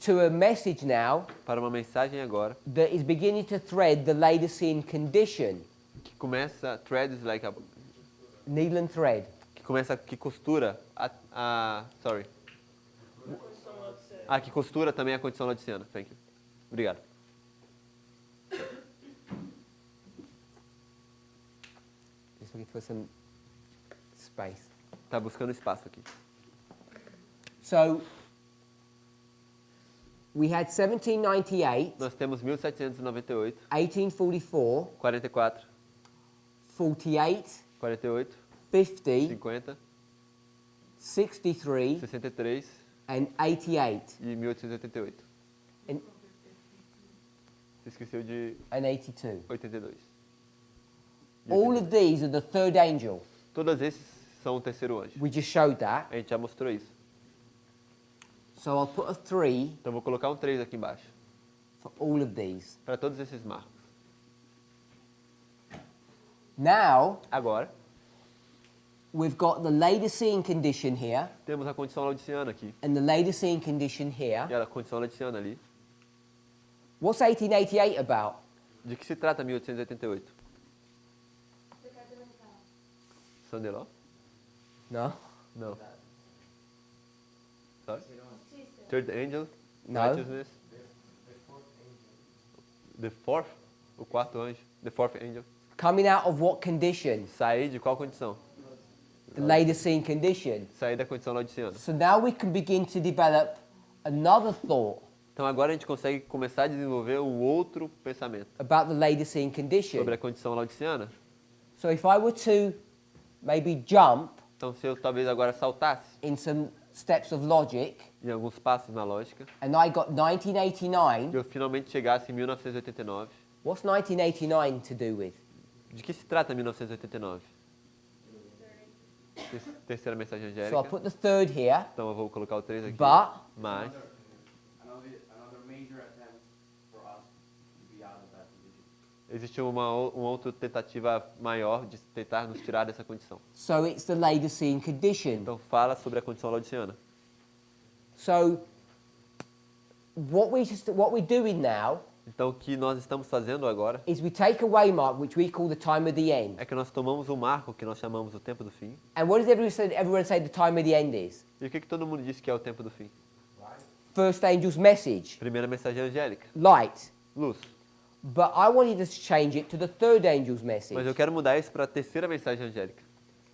to a message now para uma mensagem agora that is beginning to thread the Laodicean condition. que começa threads like a, Needle and thread. que costura que costura também a condição laodiciana. Thank you. Obrigado. Just looking for some space. Tá buscando espaço aqui. So we had 1798, Nós temos 1798, 1844, 44, 48, 48, 50, 50, 63, 63 and 88, e 1888. and, Você esqueceu de and 82. 82. All of these are the third angel. Todos esses são o terceiro anjo. We just showed that. A gente já mostrou isso. So I'll put a 3 Então vou colocar um 3 aqui embaixo. for all of these. Para todos esses marcos. Now, Agora, we've got the Laodicean condition here temos a condição laodiciana aqui. and the Laodicean condition E here. a condição laodiciana ali. What's 1888 about? De que se trata 1888? Sandeló? No? Não. Sorry? Third angel? No. Righteousness? The fourth? O quarto anjo? The fourth angel? Coming out of what condition? Sair de qual condição? The Laodicean condition. Sair da condição laodiciana. So now we can begin to develop another thought Então agora a gente consegue começar a desenvolver um outro pensamento about the Laodicean condition. sobre a condição laodiciana. So if I were to maybe jump Então se eu talvez agora saltasse in some steps of logic em alguns passos na lógica and I got e 1989, eu finalmente chegasse em 1989, what's 1989 to do with? de que se trata 1989? Terceira mensagem So I'll angélica. put the third here, Então eu vou colocar o 3 aqui. but Mas existe uma outra tentativa maior de tentar nos tirar dessa condição. so it's the Laodicean condition. Então fala sobre a condição laodiciana. So what we're doing now Então o que nós estamos fazendo agora is we take a waymark which we call the time of the end. é que nós tomamos um marco que nós chamamos o tempo do fim. And what does everyone say the time of the end is? E o que todo mundo diz que é o tempo do fim? First angel's message, Primeira mensagem angélica, light. luz. But I wanted to change it to the third angel's Mas eu message. quero mudar isso para a terceira mensagem angélica.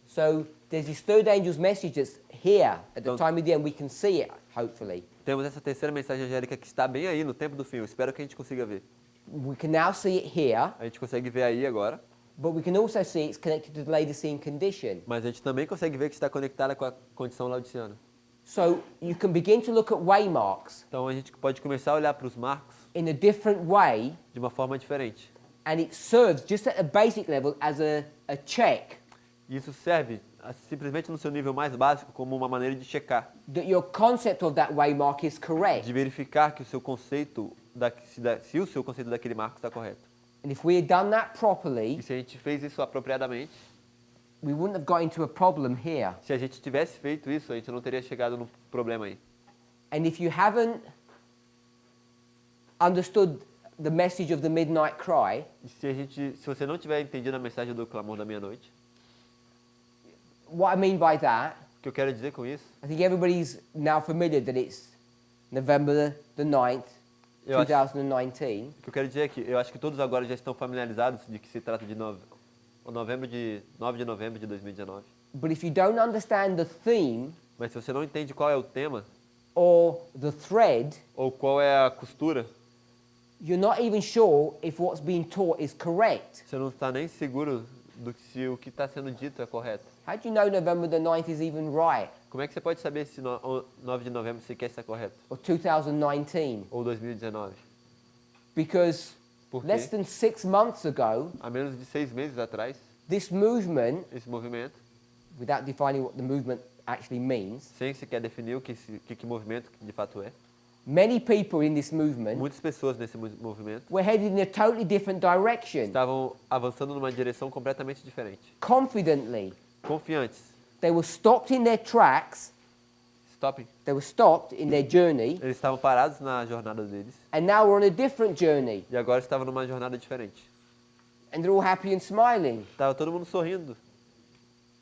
So there's this third angel's message that's here at the Don't- time of the end. We can see it, hopefully. Temos essa terceira mensagem angélica que está bem aí no tempo do fim. Eu espero que a gente consiga ver. We can now see it here, A gente consegue ver aí agora, but we can also see it's connected to the Laodicean condition. mas a gente também consegue ver que está conectada com a condição laodiciana. So you can begin to look at waymarks Então a gente pode começar a olhar para os marcos in a different way, de uma forma diferente. and it serves just at a basic level as a check E isso serve simplesmente no seu nível mais básico como uma maneira de checar, that your concept of that waymark is correct. de verificar que o seu conceito se o seu conceito daquele marco está correto. And if we had done that E properly, se a gente fez isso apropriadamente, we wouldn't have got into a problem here. se a gente tivesse feito isso, a gente não teria chegado no problema aí. And if you haven't understood the message of the midnight cry, E se você não tiver entendido a mensagem do clamor da meia-noite, what I mean by that, o que eu quero dizer com isso? I think everybody's now familiar that it's November the 9th, Eu acho, 2019. o que eu quero dizer é que eu acho que todos agora já estão familiarizados de que se trata de 9 de novembro de 2019. But if you don't understand the theme Mas se você não entende qual é o tema, or the thread, ou qual é a costura, you're not even sure if what's being taught is correct. você não está nem seguro do que se o que está sendo dito é correto. How do you know November the 9th is even right? Como é que você pode saber se 9 de novembro sequer está correto? Or 2019? Ou 2019? Because Por less quê? than 6 months ago, Há menos de 6 meses atrás, this movement, esse movimento, without defining what the movement actually means, sem sequer definir o que movimento de fato é, many people in this movement muitas pessoas nesse movimento were headed in a totally different direction, estavam avançando numa direção completamente diferente. confidently. Confiantes. They were stopped in their tracks, Stopping. they were stopped in their journey, Eles estavam parados na jornada deles and now we're on a different journey. e agora estavam numa jornada diferente. And they're all happy and smiling. Estava todo mundo sorrindo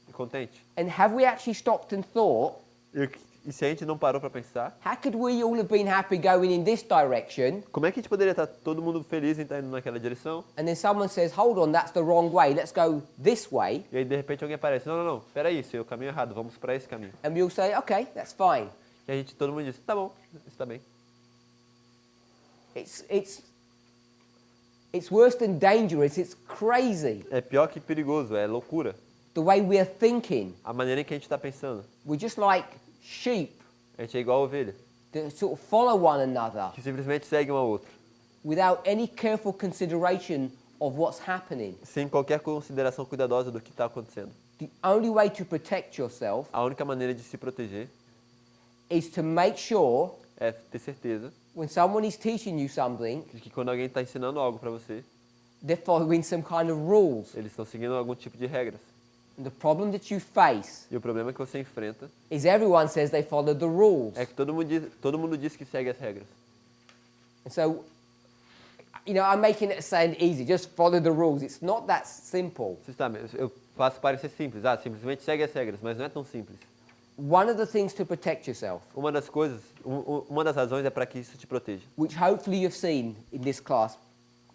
e contente. And have we actually stopped and thought, E se a gente não parou para pensar, how could we all have been happy going in this direction? como é que a gente poderia estar todo mundo feliz em estar indo naquela direção? And then someone says, hold on, that's the wrong way, let's go this way. E aí de repente alguém aparece, não, peraí, isso é o caminho errado, vamos para esse caminho. And we all say, okay, that's fine. E a gente, todo mundo diz, tá bom, está bem. It's worse than dangerous, it's crazy. É pior que perigoso, é loucura. The way we're thinking. A maneira em que a gente está pensando. We're just like sheep A gente é igual a ovelha, that sort of follow one another que simplesmente segue um ao outro, without any careful consideration of what's happening. sem qualquer consideração cuidadosa do que está acontecendo. The only way to protect yourself A única maneira de se proteger is to make sure é ter certeza when someone is teaching you something, de que quando alguém está ensinando algo para você, they're following some kind of rules. eles estão seguindo algum tipo de regras. And the problem that you face E o problema que você enfrenta is everyone says they follow the rules. é que todo mundo diz que segue as regras. And so, I'm making it sound easy, just follow the rules. It's not that simple. Você sabe, eu faço parecer simples, simplesmente segue as regras, mas não é tão simples. One of the things to protect yourself, Uma das coisas, uma das razões é para que isso te proteja. which hopefully you've seen in this class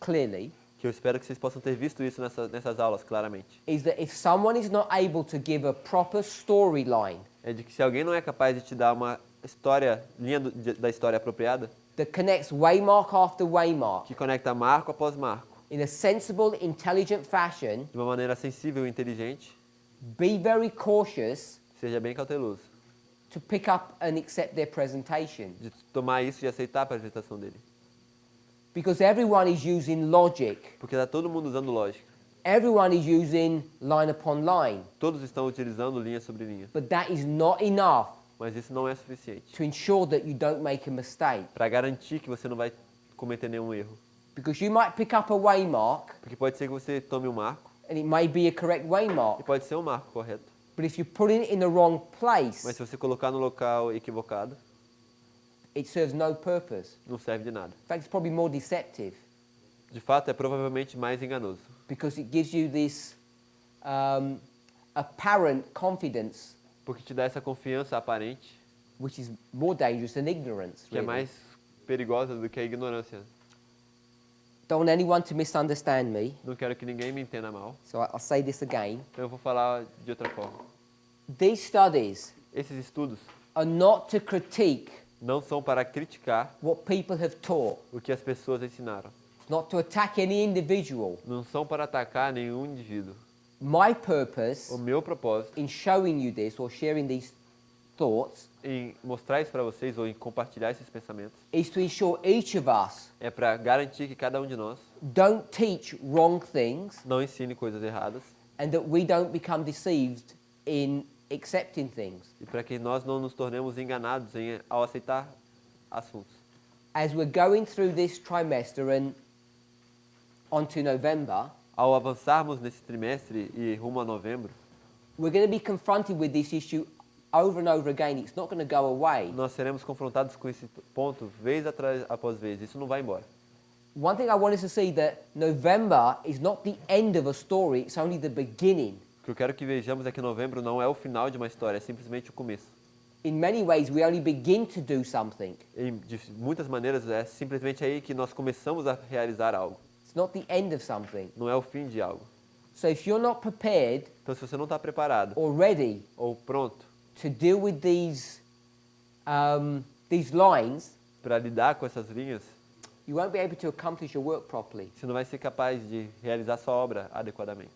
clearly, Que eu espero que vocês possam ter visto isso nessas aulas claramente. is that if someone is not able to give a proper storyline É de que se alguém não é capaz de te dar uma linha da história apropriada, that connects waymark after waymark que conecta marco após marco, in a sensible, intelligent fashion, de uma maneira sensível e inteligente, be very cautious seja bem cauteloso to pick up and accept their presentation. de tomar isso e aceitar a apresentação dele. Because everyone is using logic. Porque está todo mundo usando lógica. Everyone is using line upon line. Todos estão utilizando linha sobre linha. But that is not enough Mas isso não é suficiente to ensure that you don't make a mistake. para garantir que você não vai cometer nenhum erro. Because you might pick up a waymark Porque pode ser que você tome um marco, and it may be a correct e waymark. pode ser um marco correto. But if you put it in the wrong place, Mas se você colocar no local equivocado, it serves no purpose. não serve de nada. In fact, it's probably more deceptive De fato, é provavelmente mais enganoso. because it gives you this apparent confidence, Porque te dá essa confiança aparente, which is more dangerous than ignorance. que é Really. mais perigosa do que a ignorância. Don't want anyone to misunderstand me, Não quero que ninguém me entenda mal, so I'll say this again. então eu vou falar de outra forma. These studies Esses estudos are not to critique não são para criticar what people have taught. o que as pessoas ensinaram. It's not to attack any individual. Não são para atacar nenhum indivíduo. My purpose O meu propósito in showing you this or sharing these thoughts em mostrar isso para vocês ou em compartilhar esses pensamentos is to ensure each of us é para garantir que cada um de nós don't teach wrong things não ensine coisas erradas and that we don't become deceived in accepting things. e para que nós não nos tornemos enganados ao aceitar assuntos. As we're going through this trimester and onto November, Ao avançarmos nesse trimestre e rumo a novembro, we're going to be confronted with this issue over and over again. It's not going to go away. Nós seremos confrontados com esse ponto vez após vez. Isso não vai embora. One thing I want us to see that November is not the end of a story, it's only the beginning. O que eu quero que vejamos é que novembro não é o final de uma história, é simplesmente o começo. In many ways, we only begin to do something. De muitas maneiras, é simplesmente aí que nós começamos a realizar algo. It's not the end of something. Não é o fim de algo. So if you're not prepared Então, se você não está preparado or ready ou pronto to deal with these lines, para lidar com essas linhas, you won't be able to accomplish your work properly. você não vai ser capaz de realizar sua obra adequadamente.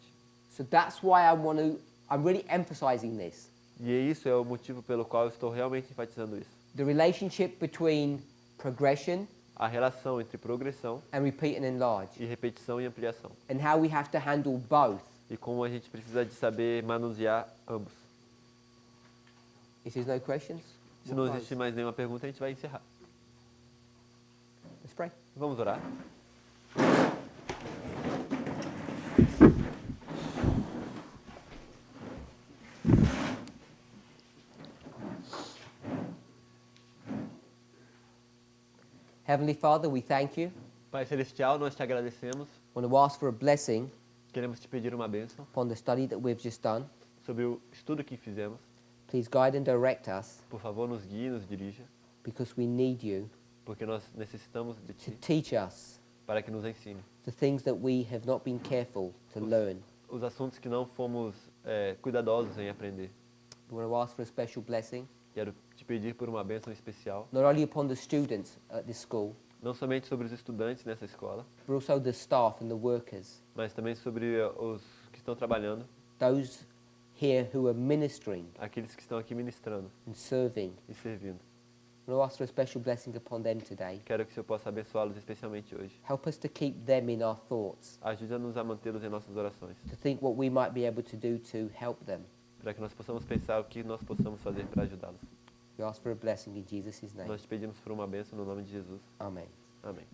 So that's why I'm really emphasizing this. E isso é o motivo pelo qual eu estou realmente enfatizando isso. The relationship between progression A relação entre progressão and repeat and enlarge, e repetição e ampliação. and how we have to handle both. E como a gente precisa de saber manusear ambos. If there's no questions, Se não existe mais nenhuma pergunta, a gente vai encerrar. let's pray. Vamos orar? Heavenly Father, we thank you. Pai Celestial, nós te agradecemos. I want to ask for a blessing Queremos te pedir uma bênção upon the study that we've just done. sobre o estudo que fizemos. Please guide and direct us, Por favor, nos guie, nos dirija, because we need you porque nós necessitamos de to ti teach us para que nos ensine. the things that we have not been careful to learn. Os assuntos que não fomos cuidadosos em aprender. We want to ask for a special blessing, Quero te pedir por uma bênção especial, not only upon the students at this school, não somente sobre os estudantes nessa escola, but also the staff and the workers, mas também sobre os que estão trabalhando, those here who are ministering aqueles que estão aqui ministrando and serving. e servindo. I want to ask for a special blessing upon them today. Quero que o Senhor possa abençoá-los especialmente hoje. Help us to keep them in our thoughts, Ajuda-nos a mantê-los em nossas orações, to think what we might be able to do to help them. para que nós possamos pensar o que nós possamos fazer para ajudá-los. We ask for a blessing in Jesus' name. Nós te pedimos por uma bênção no nome de Jesus. Amen. Amém.